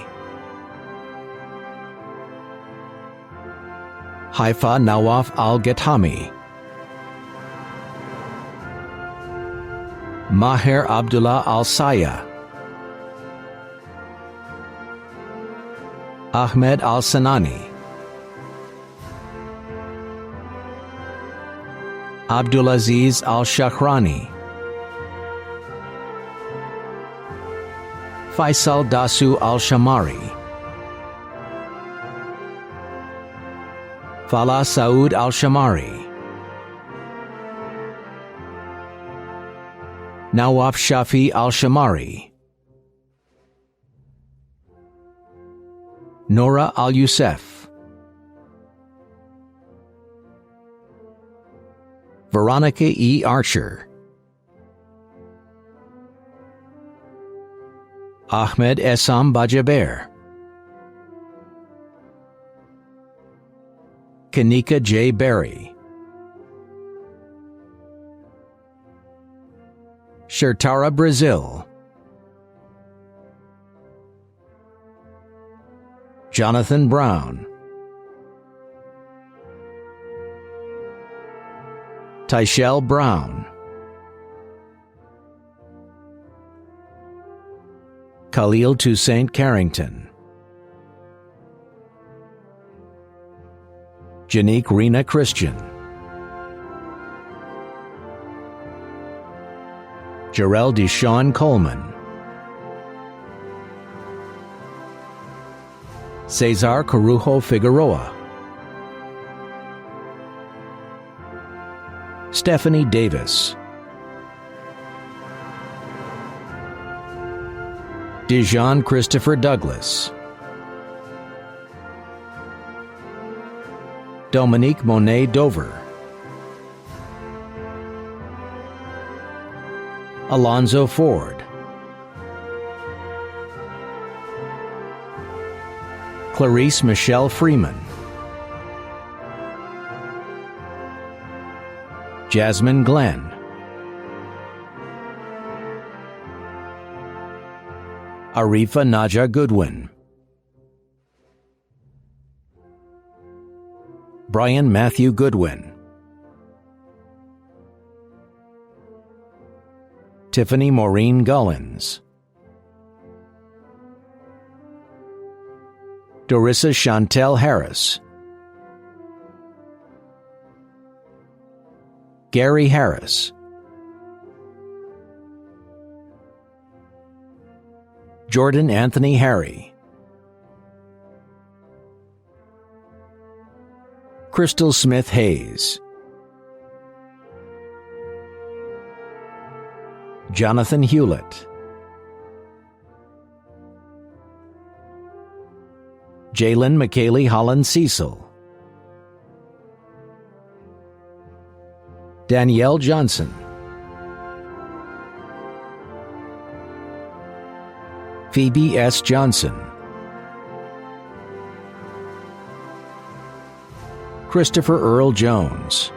Haifa Nawaf Al-Gethami. Maher Abdullah Al-Saya. Ahmed Al-Sanani. Abdulaziz Al-Shahrani. Faisal Dasu Al-Shamari. Falah Saud Al-Shamari. Nawaf Shafi Al-Shamari. Nora Al-Youssef. Veronica E. Archer. Ahmed Essam Bajaber. Kanika J. Berry. Shertara Brazil. Jonathan Brown. Tyshell Brown. Khalil Toussaint Carrington. Janique Rena Christian. Jarrell Deshawn Coleman. Cesar Corujo Figueroa. Stephanie Davis. Dijon Christopher Douglas. Dominique Monet Dover. Alonzo Ford. Clarice Michelle Freeman. Jasmine Glenn. Arifa Naja Goodwin. Brian Matthew Goodwin. Tiffany Maureen Gullins. Dorissa Chantel Harris. Gary Harris. Jordan Anthony Harry. Crystal Smith Hayes, Jonathan Hewlett, Jalen McKaylee Holland Cecil, Danielle Johnson, Phoebe S. Johnson, Christopher Earl Jones,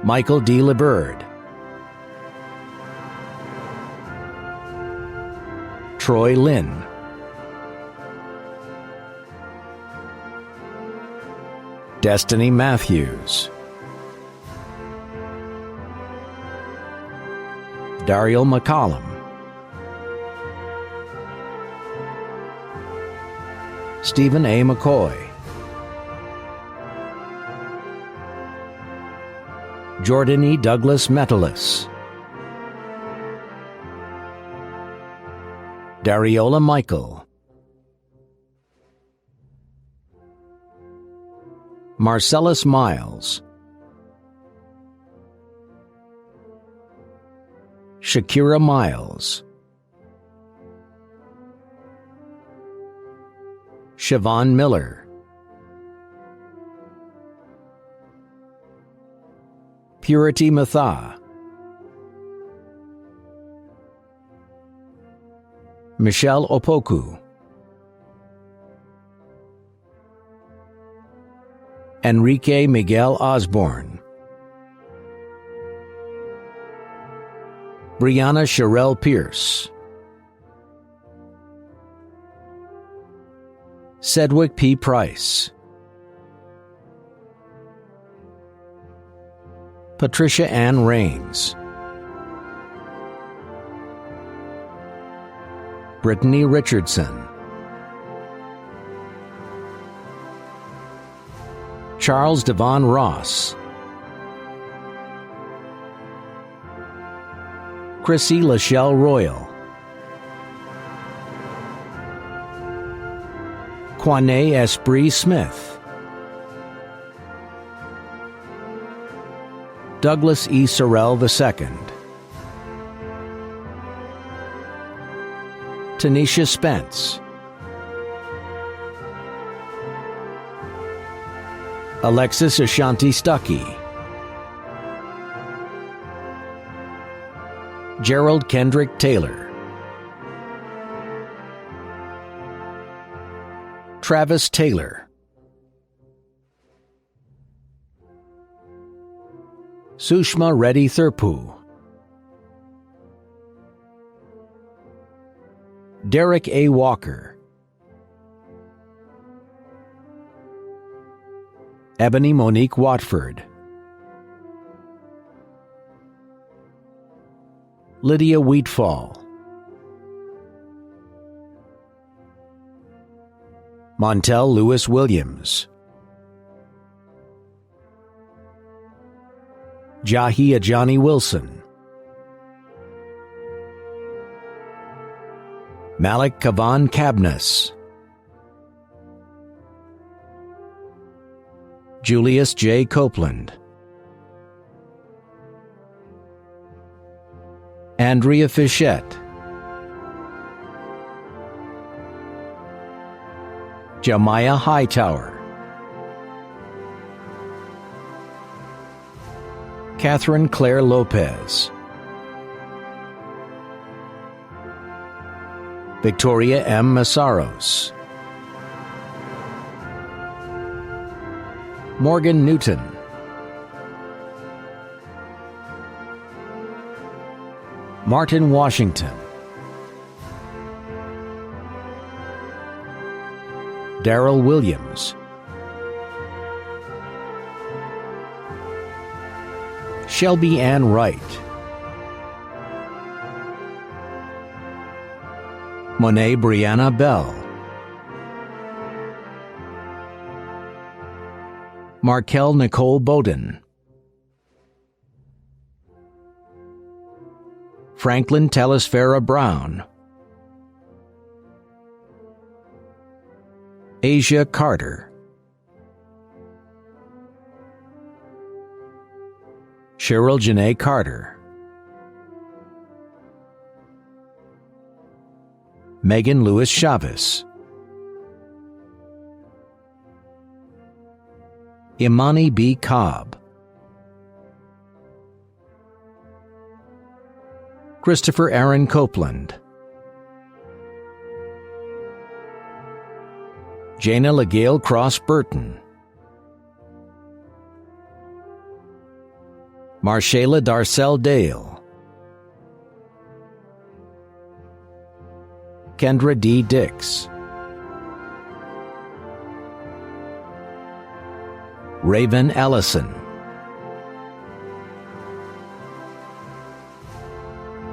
Michael D. LeBird, Troy Lynn, Destiny Matthews, Daryl McCollum, Stephen A. McCoy, Jordan E. Douglas Metalis, Dariola Michael, Marcellus Miles, Shakira Miles, Siobhan Miller, Purity Matha, Michelle Opoku, Enrique Miguel Osborne, Brianna Sherelle Pierce, Sedgwick P. Price, Patricia Ann Rains, Brittany Richardson, Charles Devon Ross, Chrissy Lachelle Royal, Quanae Esprit Smith, Douglas E. Sorrell II, Tanisha Spence, Alexis Ashanti Stuckey, Gerald Kendrick Taylor, Travis Taylor, Sushma Reddy Thurpu, Derek A. Walker, Ebony Monique Watford, Lydia Wheatfall, Montel Lewis Williams, Jahi Ajani Wilson, Malik Kavan Cabness, Julius J. Copeland, Andrea Fichette, Jemiah Hightower, Catherine Claire Lopez, Victoria M. Massaros, Morgan Newton, Martin Washington, Darrell Williams, Shelby Ann Wright, Monet Brianna Bell, Markel Nicole Bowden, Franklin Telesfera Brown, Asia Carter, Cheryl Janae Carter, Megan Lewis Chavez, Imani B. Cobb, Christopher Aaron Copeland, Jana LaGale Cross Burton, Marshayla Darcel Dale, Kendra D. Dix, Raven Ellison,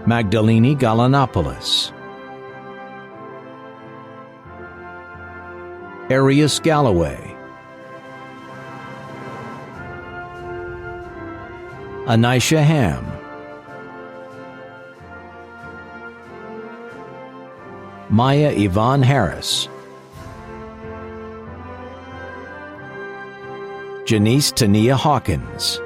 Magdalene Galanopoulos, Arius Galloway, Anisha Ham, Maya Yvonne Harris, Janice Tania Hawkins,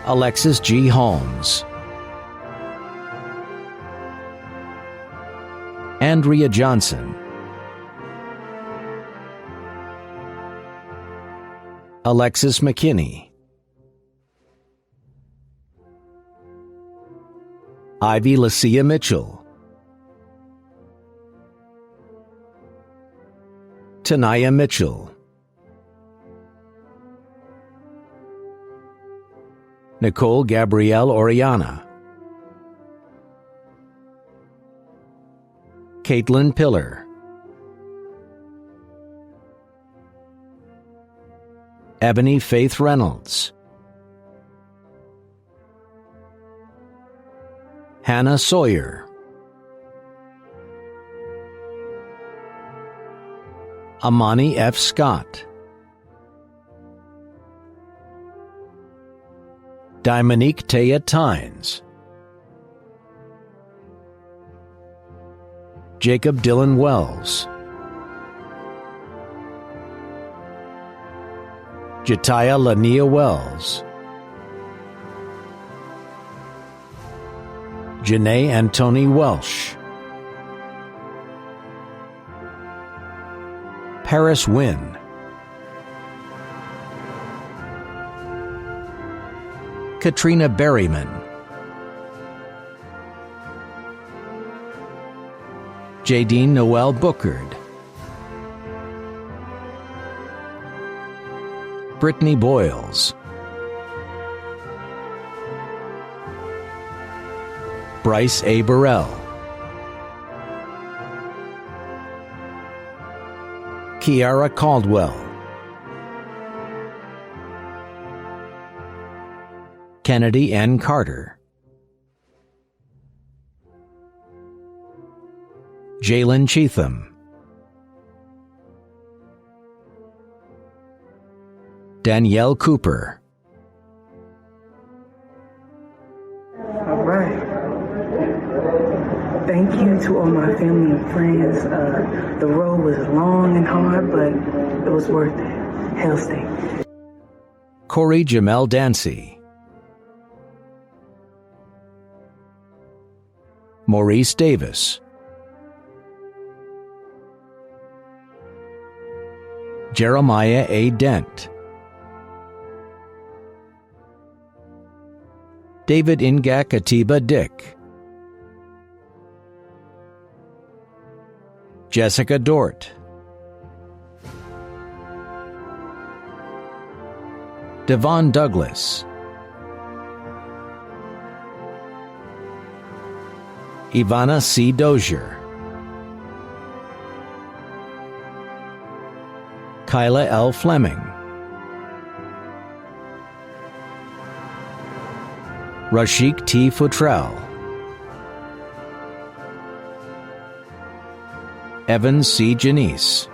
Alexis G. Holmes, Andrea Johnson, Alexis McKinney, Ivy Lacia Mitchell, Tanaya Mitchell, Nicole Gabrielle Oriana, Caitlin Pillar, Ebony Faith Reynolds, Hannah Sawyer, Amani F. Scott, Dimonique Taya Tynes, Jacob Dylan Wells, Jatiah Lania Wells, Janae Antoni Welsh, Paris Wynn, Katrina Berryman, Jadine Noel Bookard, Brittany Boyles, Bryce A. Burrell, Kiara Caldwell, Kennedy N. Carter, Jalen Cheatham, Danielle Cooper, all right. Thank you to all my family and friends. The road was long and hard, but it was worth it. Hail State. Corey Jamel Dancy, Maurice Davis, Jeremiah A. Dent, David Ingak Atiba Dick, Jessica Dort, Devon Douglas, Ivana C. Dozier, Kyla L. Fleming, Rashik T. Futrell, Evan C. Janice,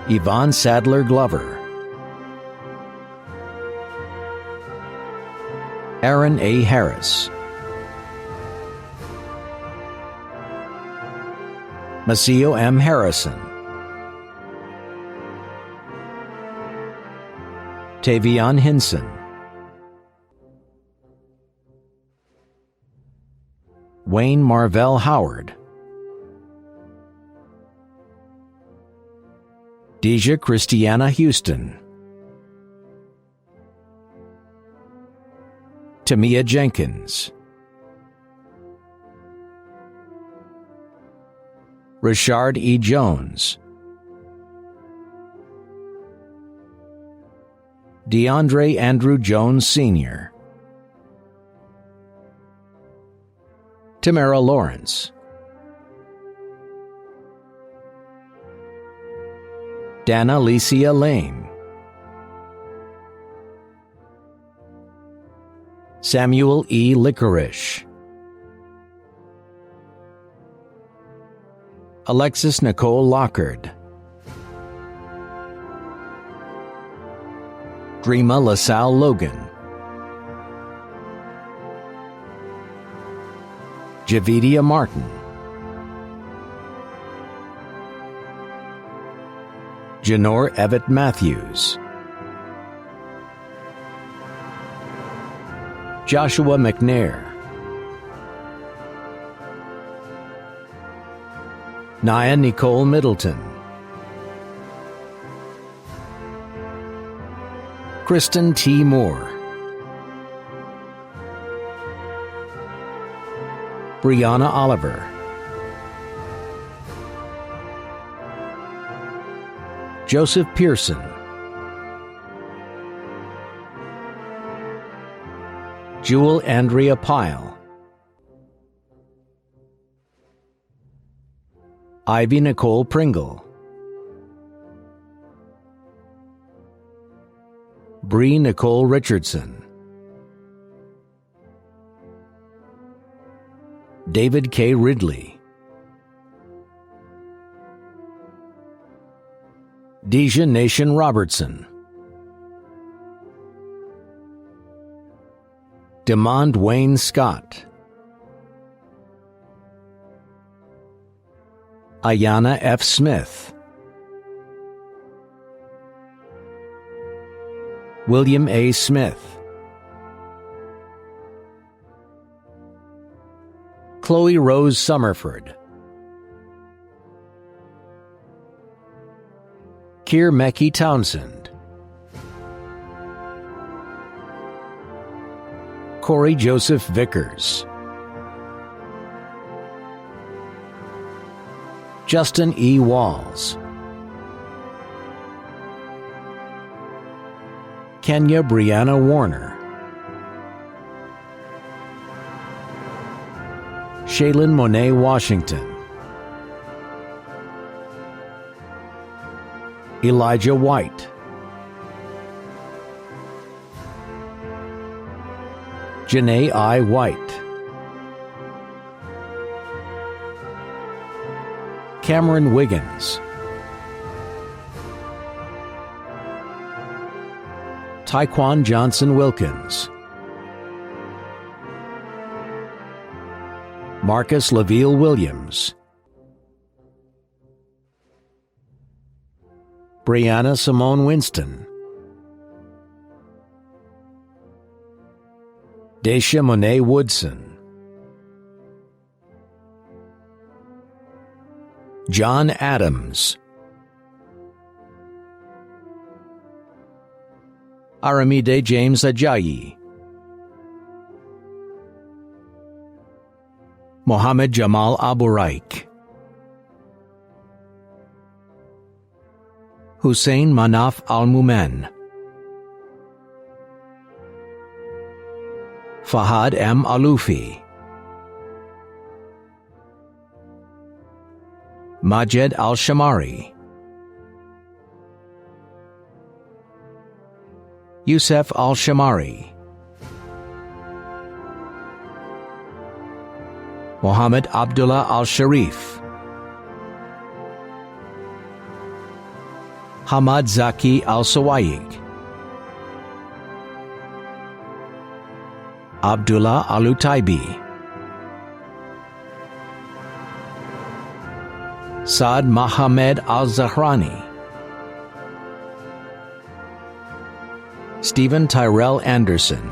Yvonne Sadler Glover, Aaron A. Harris, Masio M. Harrison, Tavion Hinson, Wayne Marvell Howard, Deja Christiana Houston, Tamia Jenkins, Richard E. Jones, DeAndre Andrew Jones Sr., Tamara Lawrence, Dana Licia Lame, Samuel E. Licorice, Alexis Nicole Lockard, Dreama LaSalle Logan, Javidia Martin, Janor Evett Matthews, Joshua McNair, Nia Nicole Middleton, Kristen T. Moore, Brianna Oliver, Joseph Pearson, Jewel Andrea Pyle, Ivy Nicole Pringle, Bree Nicole Richardson, David K. Ridley, Deja Nation Robertson, Demond Wayne Scott, Ayana F. Smith, William A. Smith, Chloe Rose Summerford, Keir Mekki Townsend, Corey Joseph Vickers, Justin E. Walls, Kenya Brianna Warner, Shaylin Monet Washington, Elijah White, Janae I. White, Cameron Wiggins, Tyquan Johnson Wilkins, Marcus LaVille Williams, Brianna Simone Winston, Dacia Monet Woodson, John Adams, Aramide James Ajayi, Mohammed Jamal Aburaik, Hussein Manaf Al-Mumen, Fahad M. Alufi, Majed Al-Shamari, Youssef Al-Shamari, Mohammed Abdullah Al-Sharif, Hamad Zaki Al-Sawayig, Abdullah Al-Utaibi, Saad Mohammed Al-Zahrani, Stephen Tyrell Anderson,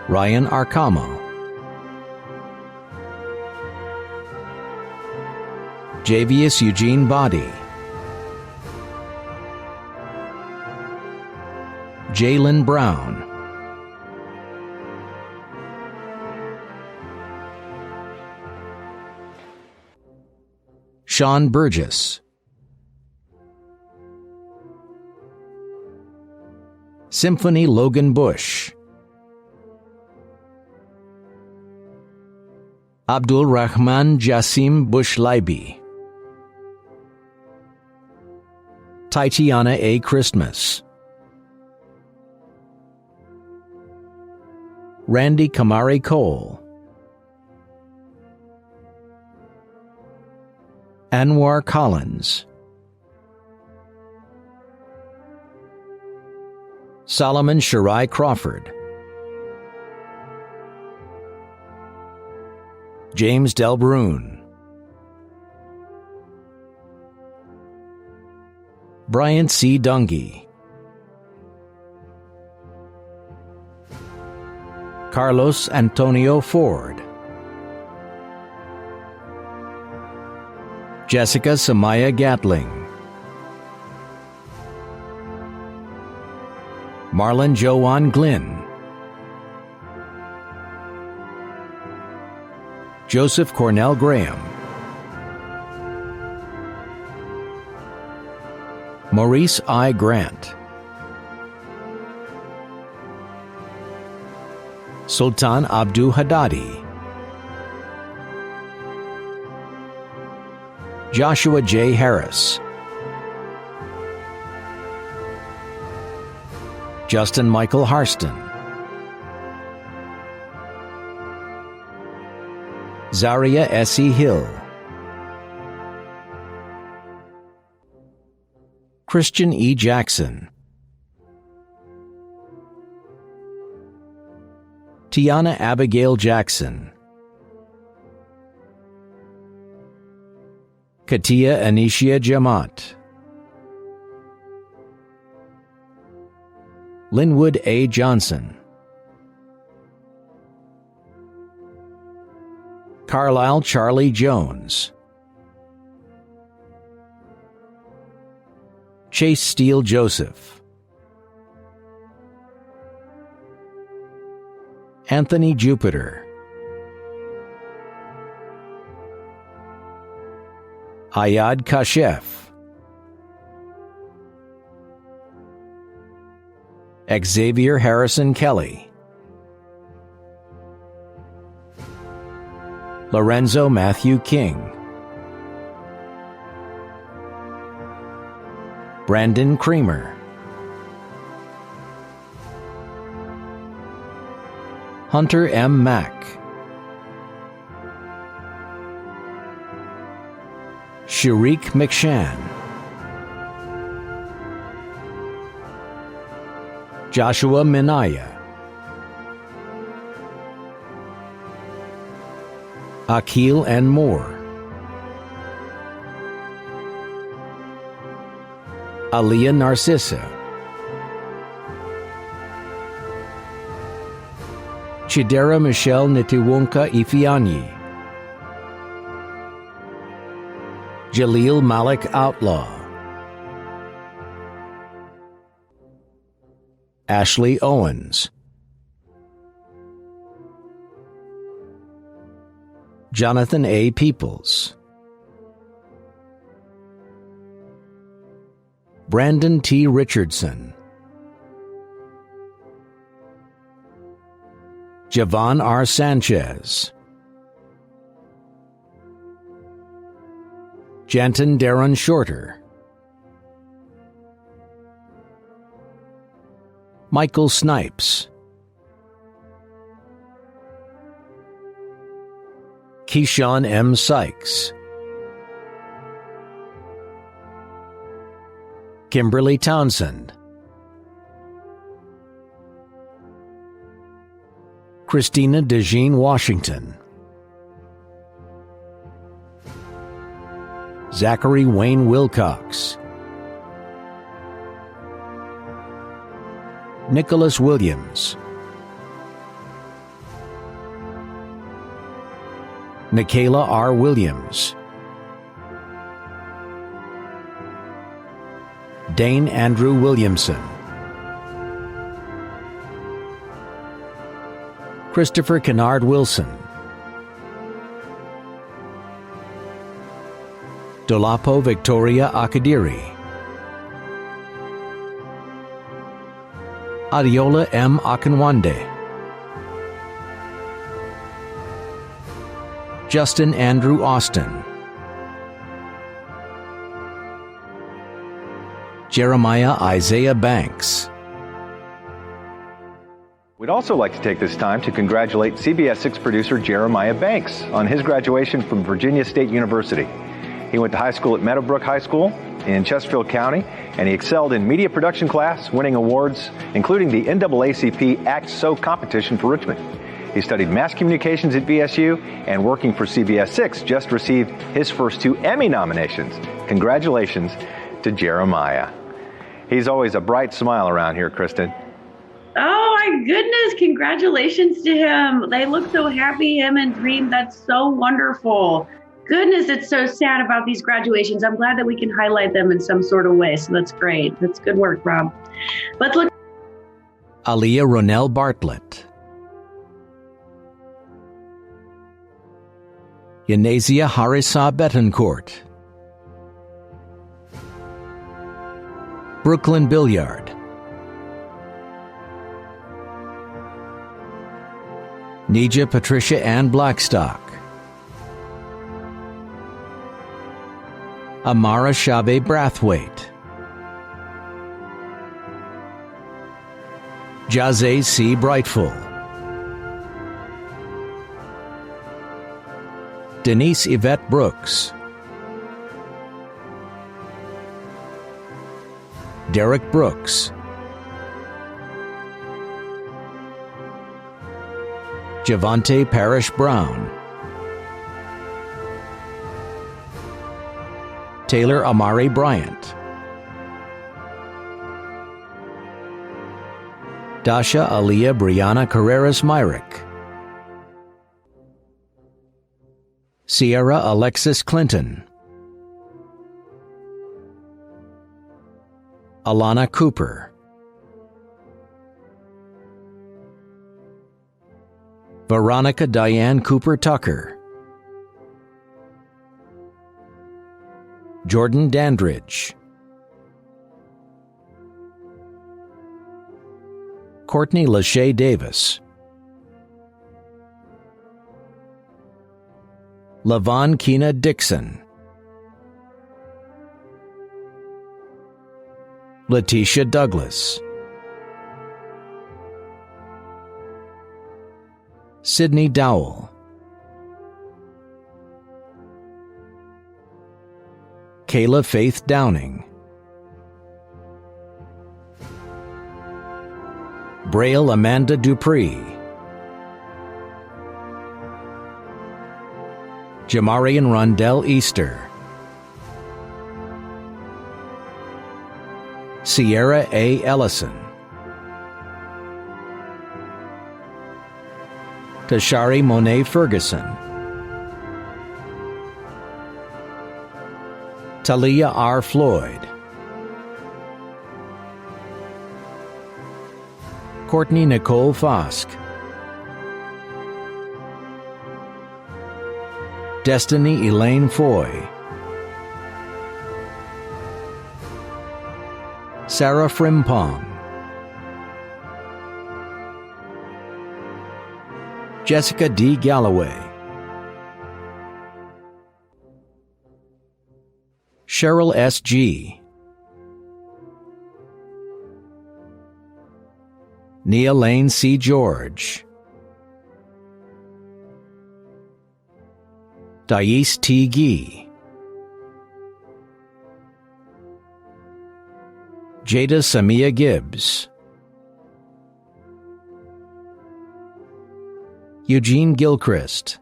Ryan Arcamo, Javius Eugene Body, Jalen Brown, Sean Burgess, Symphony Logan Bush, Abdul Rahman Jassim Bush Leiby, Tatiana A. Christmas, Randy Kamari Cole, Anwar Collins, Solomon Shirai Crawford, James Delbrune, Brian C. Dungy, Carlos Antonio Ford, Jessica Samaya Gatling, Marlon Joanne Glynn, Joseph Cornell Graham, Maurice I. Grant, Sultan Abdu Haddadi, Joshua J. Harris, Justin Michael Harston, Zaria S.E. Hill, Christian E. Jackson, Tiana Abigail Jackson, Katia Anisha Jamat, Linwood A. Johnson, Carlisle Charlie Jones, Chase Steele Joseph, Anthony Jupiter, Ayad Kashef, Xavier Harrison Kelly, Lorenzo Matthew King, Brandon Creamer, Hunter M. Mack, Sharik McShann, Joshua Minaya, Akil N. Moore, Aliyah Narcissa, Chidera Michelle Nitiwonka Ifianyi, Jaleel Malik Outlaw, Ashley Owens, Jonathan A. Peoples, Brandon T. Richardson, Javon R. Sanchez, Janton Darren Shorter, Michael Snipes, Keyshawn M. Sykes, Kimberly Townsend, Christina DeJean Washington, Zachary Wayne Wilcox. Nicholas Williams. Michaela R. Williams. Dane Andrew Williamson. Christopher Kennard Wilson. Dolapo Victoria Akadiri. Adiola M. Akinwande. Justin Andrew Austin. Jeremiah Isaiah Banks. We'd also like to take this time to congratulate CBS 6 producer Jeremiah Banks on his graduation from Virginia State University. He went to high school at Meadowbrook High School in Chesterfield County, and he excelled in media production class, winning awards, including the NAACP Act So competition for Richmond. He studied mass communications at VSU, and working for CBS 6, just received his first 2 Emmy nominations. Congratulations to Jeremiah. He's always a bright smile around here, Kristen. Oh my goodness, congratulations to him. They look so happy, him and Dream. That's so wonderful. Goodness, it's so sad about these graduations. I'm glad that we can highlight them in some sort of way. So that's great. That's good work, Rob. Let's look. Aliyah Ronell Bartlett. Yanezia Harisa Betancourt. Brooklyn Billiard. Nija Patricia Ann Blackstock. Amara Shabe Brathwaite. Jazay C. Brightful. Denise Yvette Brooks. Derek Brooks. Javante Parrish Brown. Taylor Amari Bryant. Dasha Aliyah Brianna Carreras Myrick. Sierra Alexis Clinton. Alana Cooper. Veronica Diane Cooper Tucker. Jordan Dandridge. Courtney Lachey Davis. Lavon Keena Dixon. Letitia Douglas. Sydney Dowell. Kayla Faith Downing. Braille Amanda Dupree. Jamarian Rondell Easter. Sierra A. Ellison. Tashari Monet Ferguson. Talia R. Floyd. Courtney Nicole Fosk. Destiny Elaine Foy. Sarah Frimpong. Jessica D. Galloway. Cheryl S. G. Nia Lane C. George. Diece T. Gee. Jada Samia Gibbs. Eugene Gilchrist.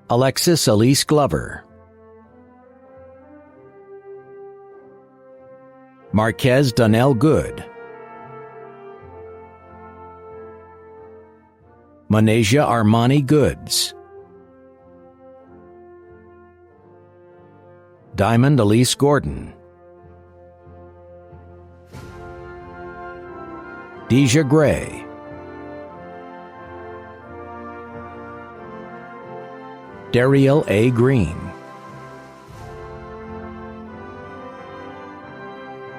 Alexis Elise Glover, Marquez Donnell Good, Manasia Armani Goods, Diamond Elise Gordon, Deja Gray, Dariel A. Green,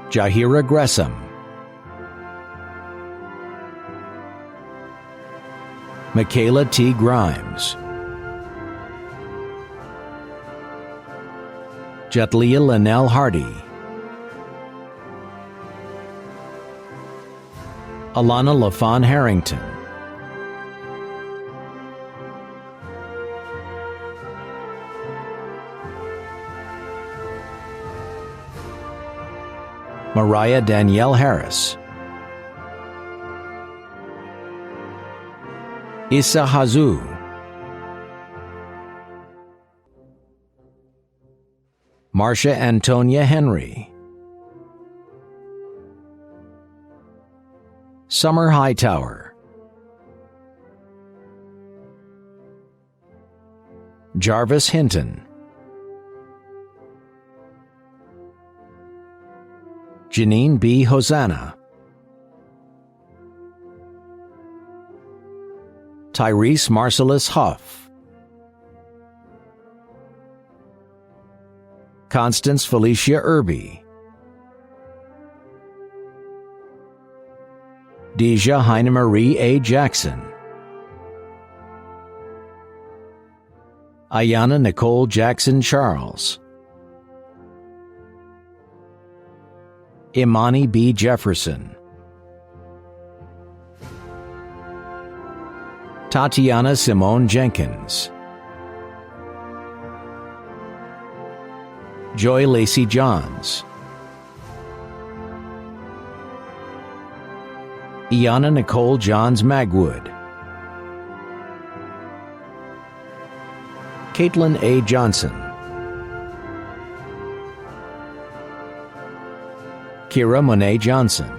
Jahira Gresham, Michaela T. Grimes, Jetlia Linnell Hardy, Alana LaFawn Harrington, Mariah Danielle Harris, Issa Hazou, Marcia Antonia Henry, Summer Hightower, Jarvis Hinton, Janine B. Hosanna, Tyrese Marcellus Huff, Constance Felicia Irby, Deja Heine Marie A. Jackson, Ayana Nicole Jackson Charles, Imani B. Jefferson, Tatiana Simone Jenkins, Joy Lacey Johns, Iana Nicole Johns Magwood, Caitlin A. Johnson, Kira Monet Johnson,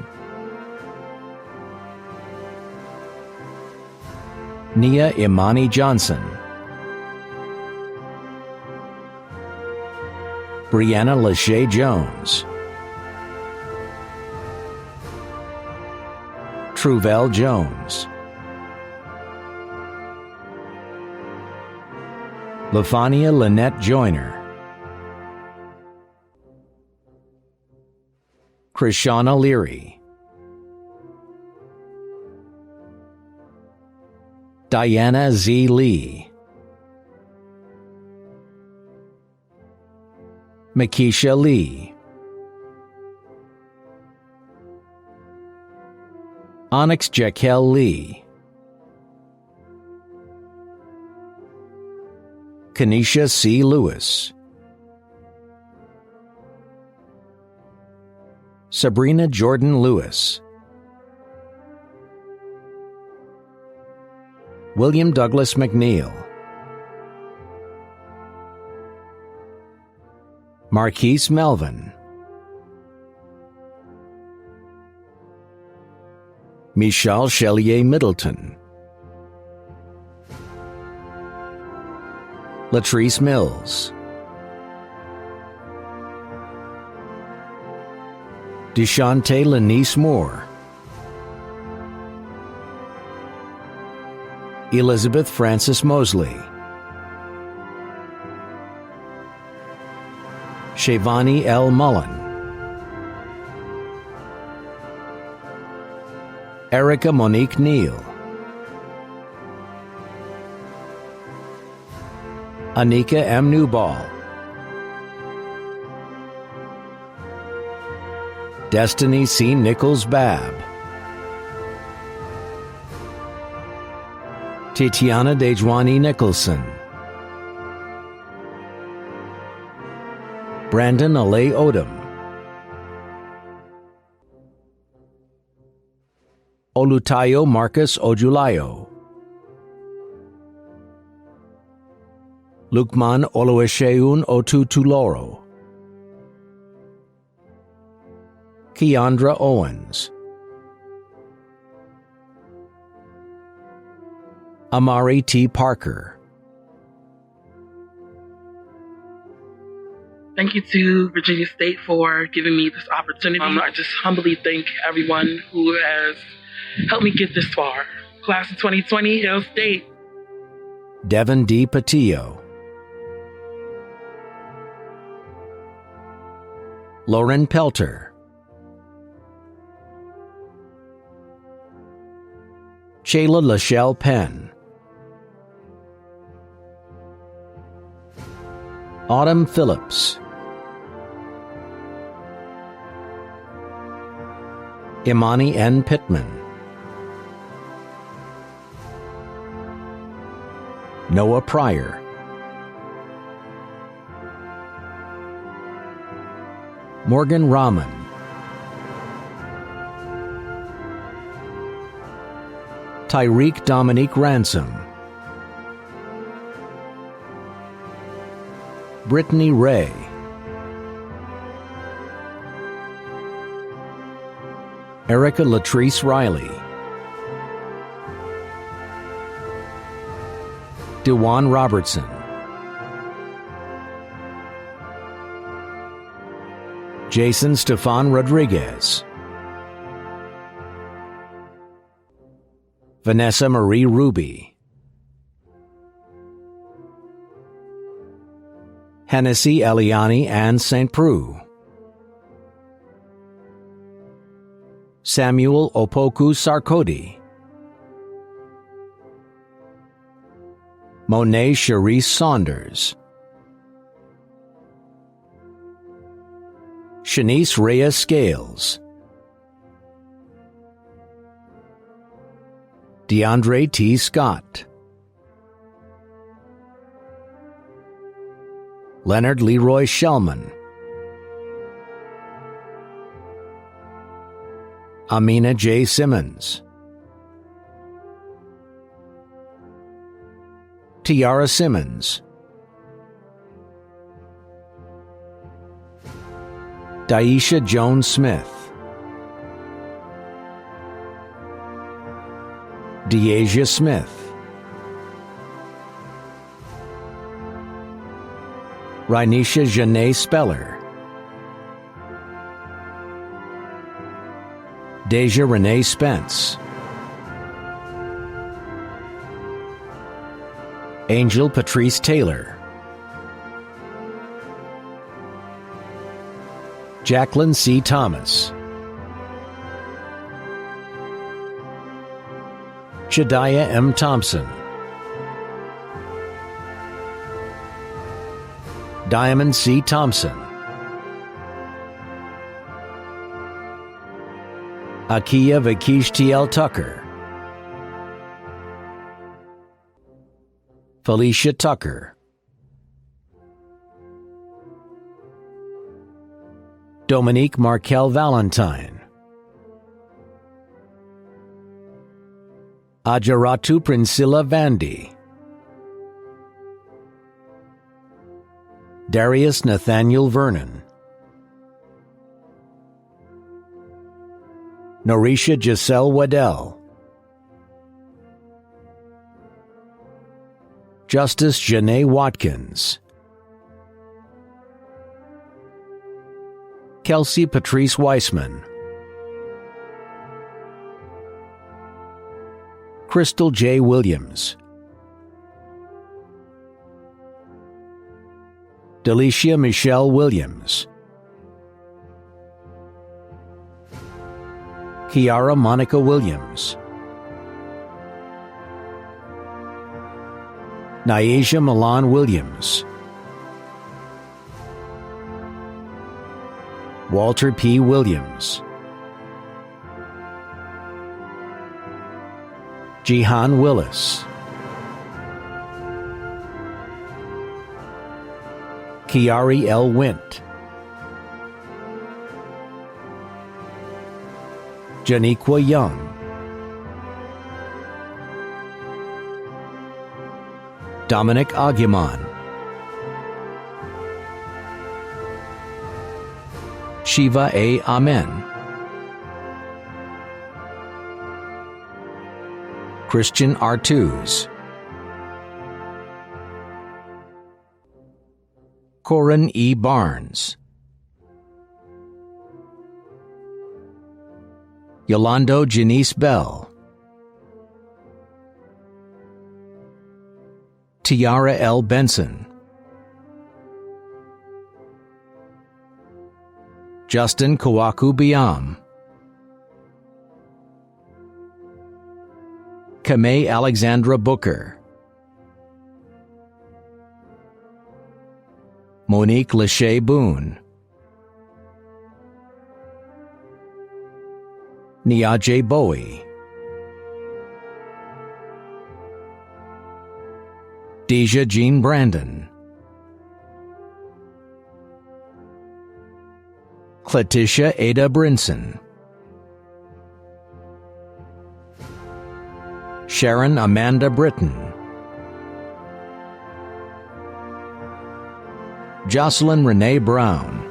Nia Imani Johnson, Brianna Lachey Jones, Truvel Jones, Lafania Lynette Joyner, Krishana Leary, Diana Z. Lee, Makisha Lee, Onyx Jekyll Lee, Kanisha C. Lewis, Sabrina Jordan Lewis, William Douglas McNeil, Marquise Melvin, Michelle Chelier Middleton, Latrice Mills, Deshante Lanice Moore, Elizabeth Francis Mosley, Shavani L. Mullen, Erica Monique Neal, Anika M. Newball, Destiny C. Nichols Babb, Tatiana Dejwani Nicholson, Brandon Alay Odom, Olutayo Marcus Ojulayo, Lukman Oluwaseun Otutuloro, Keandra Owens, Amari T. Parker. Thank you to Virginia State for giving me this opportunity. I just humbly thank everyone who has helped me get this far. Class of 2020, Hail State. Devin D. Patillo, Lauren Pelter, Shayla Lachelle Penn, Autumn Phillips, Imani N. Pittman, Noah Pryor, Morgan Rahman, Tyreek Dominique Ransom, Brittany Ray, Erica Latrice Riley, Dewan Robertson, Jason Stefan Rodriguez, Vanessa Marie Ruby, Hennessy Eliani Ann St. Preux, Samuel Opoku Sarkodie, Monet Cherise Saunders, Shanice Reyes Scales, DeAndre T. Scott, Leonard Leroy Shellman, Amina J. Simmons, Tiara Simmons, Daisha Jones Smith, Deasia Smith, Rainisha Janae Speller, Deja Renee Spence, Angel Patrice Taylor, Jacqueline C. Thomas, Shadiah M. Thompson, Diamond C. Thompson, Akia Vakish T.L. Tucker, Felicia Tucker, Dominique Markel Valentine, Ajaratu Prinsilla Vandy, Darius Nathaniel Vernon, Norisha Giselle Waddell, Justice Janae Watkins, Kelsey Patrice Weissman, Crystal J. Williams, Delicia Michelle Williams, Kiara Monica Williams, Nyasia Milan Williams, Walter P. Williams, Jihan Willis, Kiari L. Wint, Janiqua Young, Dominic Aguiman, Shiva A. Amen. Christian Artuz. Corin E. Barnes. Yolando Janice Bell. Tiara L. Benson. Justin Kawaku Biam. Kamei Alexandra Booker. Monique Lachey Boone. Niaje Bowie. Deja Jean Brandon. Cleticia Ada Brinson. Sharon Amanda Britton. Jocelyn Renee Brown.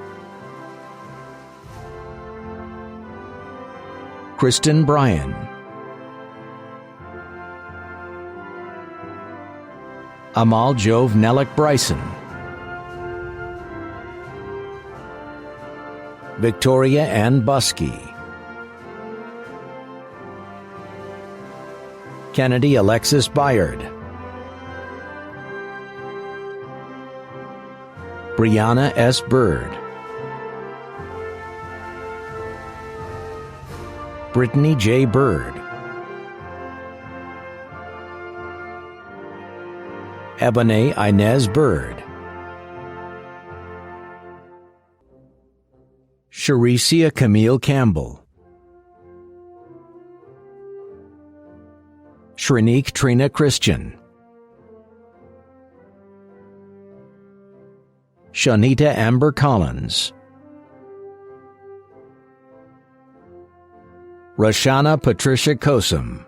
Kristen Bryan. Amal Jove Nellick Bryson. Victoria Ann Buskey. Kennedy Alexis Byard. Brianna S. Bird. Brittany J. Bird. Ebony Inez Bird. Sharicia Camille Campbell. Shrinique Trina Christian. Shanita Amber Collins. Rashana Patricia Kosum.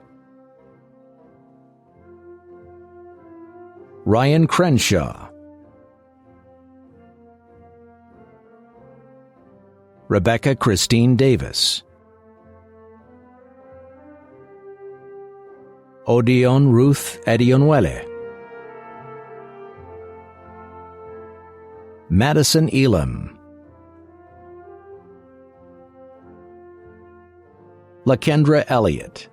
Ryan Crenshaw. Rebecca Christine Davis. Odion Ruth Edionwele. Madison Elam. Lakendra Elliott.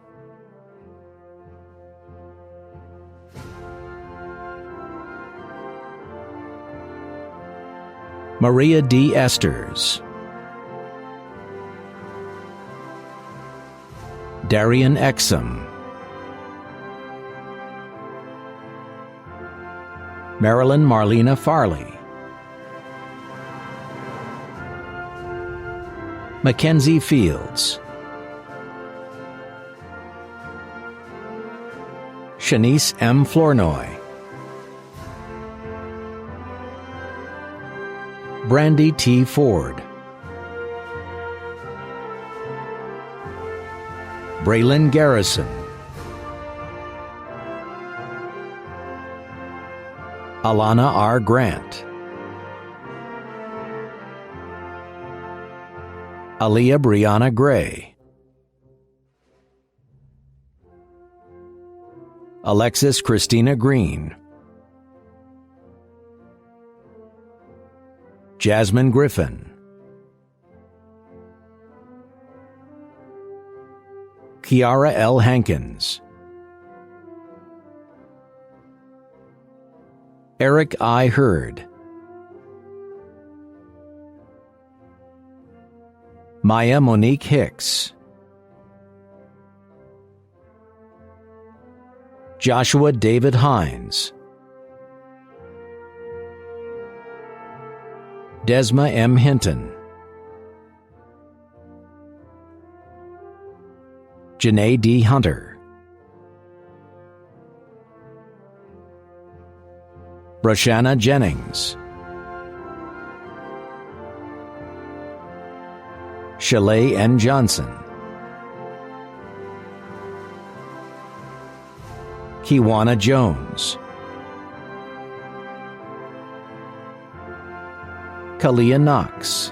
Maria D. Esters. Darian Exum. Marilyn Marlena Farley. Mackenzie Fields. Shanice M. Flournoy. Brandy T. Ford. Braylon Garrison. Alana R. Grant. Aaliyah Brianna Gray. Alexis Christina Green. Jasmine Griffin. Kiara L. Hankins. Eric I. Hurd. Maya Monique Hicks. Joshua David Hines. Desma M. Hinton. Janae D. Hunter. Roshana Jennings. Shalay N. Johnson. Kiwana Jones. Kalia Knox.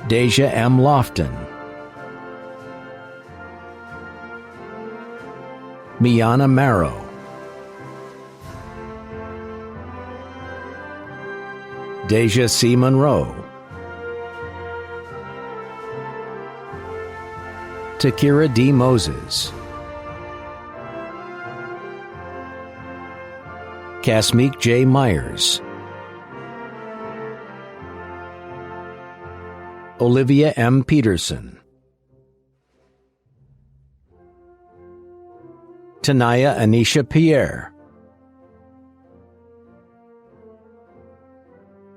Deja M. Lofton, Miana Marrow, Deja C. Monroe, Takira D. Moses, Casmeek J. Myers, Olivia M. Peterson, Tanaya Anisha Pierre,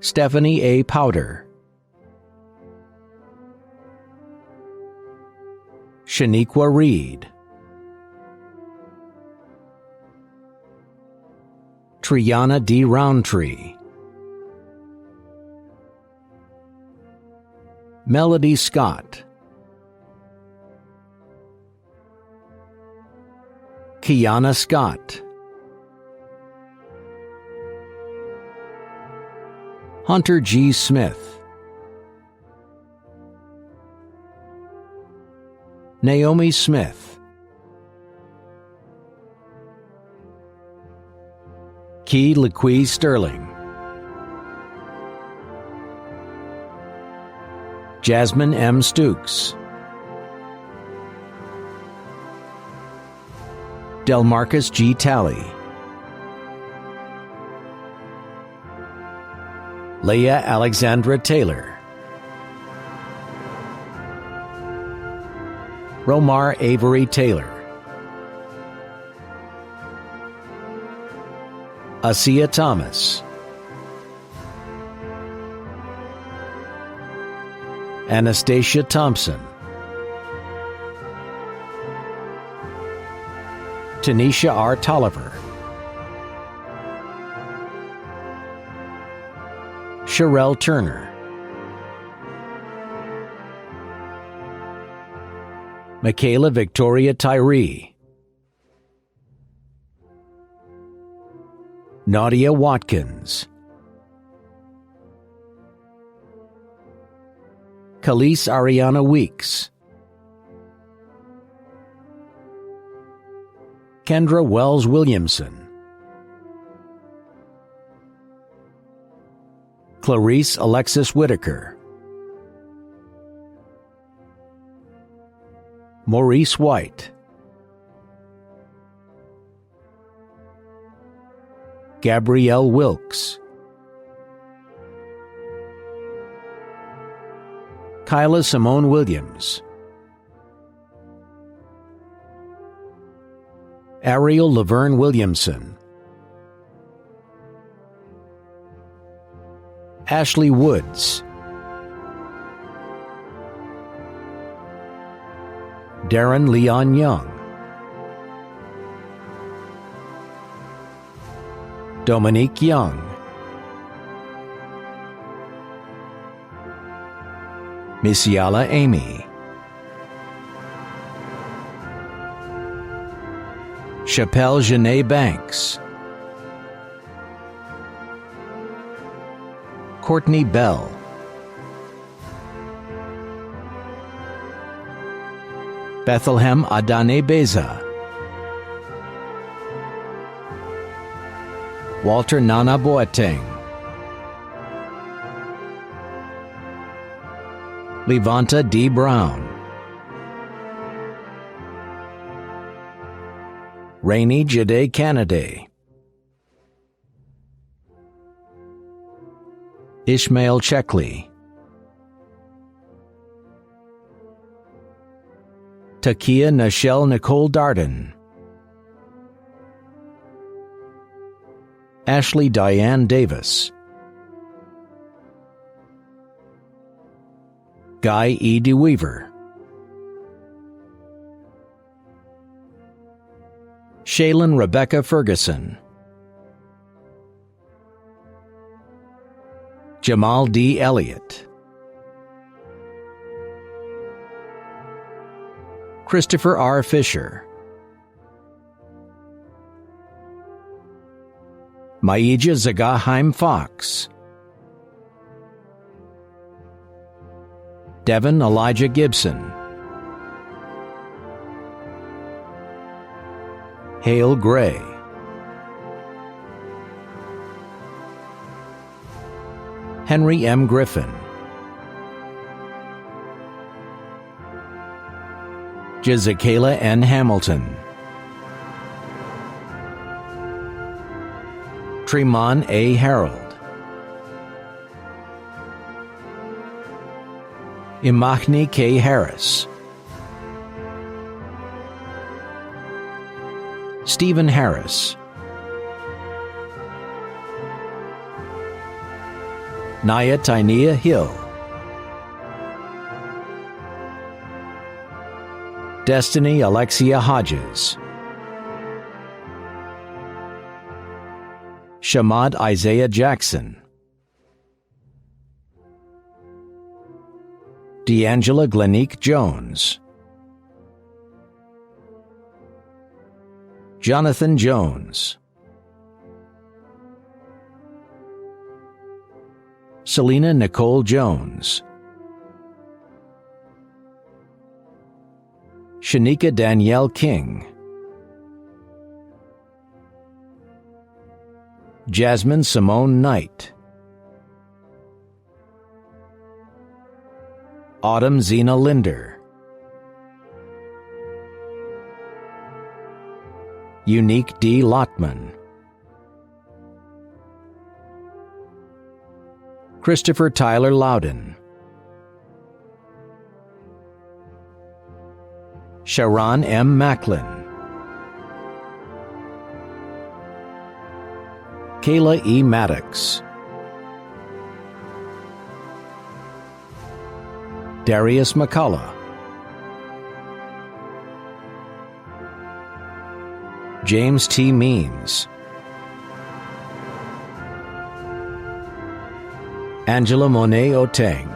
Stephanie A. Powder, Shaniqua Reed, Triana D. Roundtree, Melody Scott, Kiana Scott, Hunter G. Smith, Naomi Smith, Key LaQuee Sterling, Jasmine M. Stukes, Delmarcus G. Talley, Leah Alexandra Taylor, Romar Avery Taylor, Asia Thomas, Anastasia Thompson, Tanisha R. Tolliver, Sherelle Turner, Michaela Victoria Tyree, Nadia Watkins, Khalees Ariana Weeks, Kendra Wells Williamson, Clarice Alexis Whitaker, Maurice White, Gabrielle Wilkes, Kyla Simone Williams, Ariel Laverne Williamson, Ashley Woods, Darren Leon Young, Dominique Young, Misiala Amy, Chappelle Janae Banks, Courtney Bell, Bethlehem Adane Beza, Walter Nana Boateng, Levanta D. Brown, Rainey Jade Canaday, Ishmael Checkley, Takia Nichelle Nicole Darden, Ashley Diane Davis, Guy E. DeWeaver, Shaylin Rebecca Ferguson, Jamal D. Elliott, Christopher R. Fisher, Maija Zagaheim Fox, Devin Elijah Gibson, Hale Gray, Henry M. Griffin, Jizakayla N. Hamilton, Tremon A. Harold, Imachni K. Harris, Stephen Harris, Naya Tainia Hill, Destiny Alexia Hodges, Shamad Isaiah Jackson, D'Angela Glenique Jones, Jonathan Jones, Selena Nicole Jones, Shanika Danielle King, Jasmine Simone Knight, Autumn Zena Linder, Unique D. Lotman, Christopher Tyler Loudon, Sharon M. Macklin, Kayla E. Maddox, Darius McCullough, James T. Means, Angela Monet Oteng,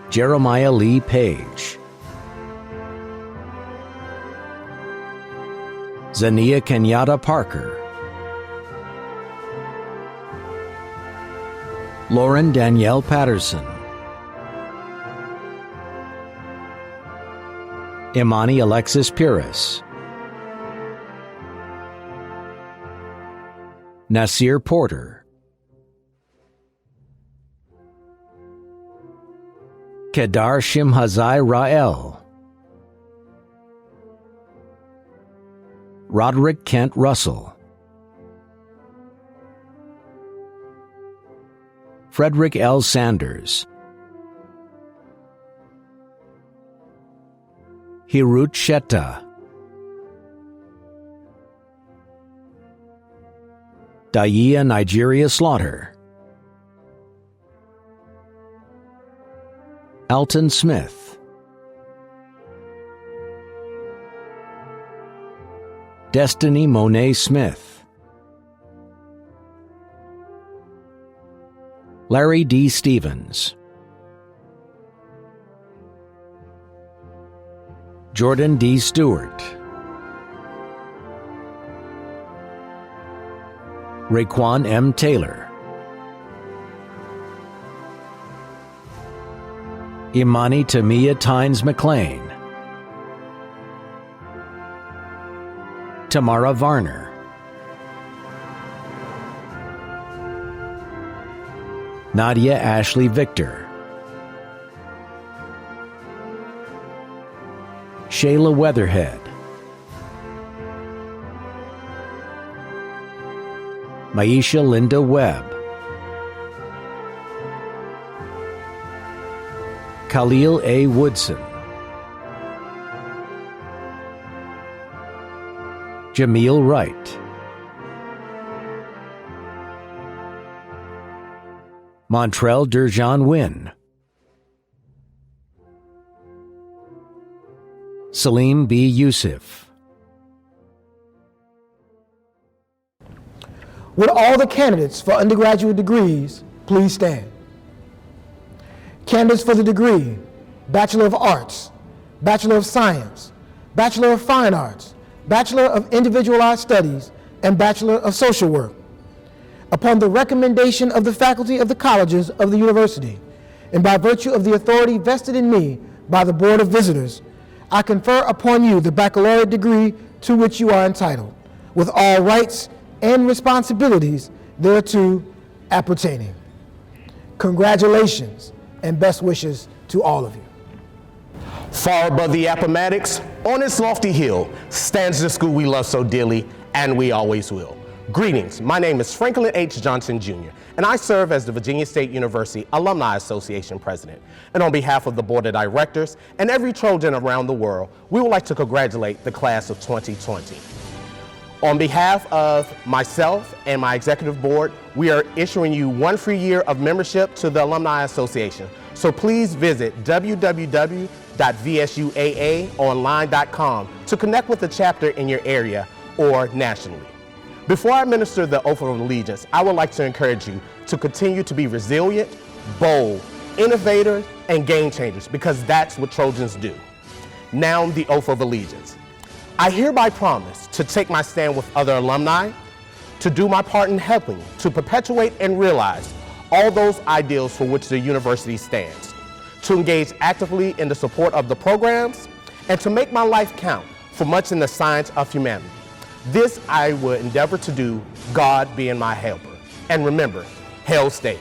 Jeremiah Lee Page, Zania Kenyatta Parker, Lauren Danielle Patterson, Imani Alexis Pires, Nasir Porter, Kedar Shimhazai Rael, Roderick Kent Russell, Frederick L. Sanders, Hirut Shetta, Daya Nigeria Slaughter, Alton Smith, Destiny Monet Smith, Larry D. Stevens, Jordan D. Stewart, Raekwon M. Taylor, Imani Tamia Tynes McLean, Tamara Varner, Nadia Ashley Victor, Shayla Weatherhead, Maisha Linda Webb, Khalil A. Woodson, Jameel Wright, Montrell Durjan Wynn, Salim B. Yusuf. Would all the candidates for undergraduate degrees please stand? Candidates for the degree Bachelor of Arts, Bachelor of Science, Bachelor of Fine Arts, Bachelor of Individualized Studies, and Bachelor of Social Work. upon the recommendation of the faculty of the colleges of the university, and by virtue of the authority vested in me by the Board of Visitors, I confer upon you the baccalaureate degree to which you are entitled, with all rights and responsibilities thereto appertaining. Congratulations and best wishes to all of you. Far above the Appomattox, on its lofty hill, stands the school we love so dearly, and we always will. Greetings, my name is Franklin H. Johnson Jr., and I serve as the Virginia State University Alumni Association President. And on behalf of the Board of Directors and every Trojan around the world, we would like to congratulate the class of 2020. On behalf of myself and my executive board, we are issuing you 1 free year of membership to the Alumni Association. So please visit www.vsuaaonline.com to connect with the chapter in your area or nationally. Before I administer the oath of allegiance, I would like to encourage you to continue to be resilient, bold, innovators, and game changers, because that's what Trojans do. Now the oath of allegiance. I hereby promise to take my stand with other alumni, to do my part in helping to perpetuate and realize all those ideals for which the university stands, to engage actively in the support of the programs, and to make my life count for much in the science of humanity. This I would endeavor to do, God being my helper. And remember, Hail State.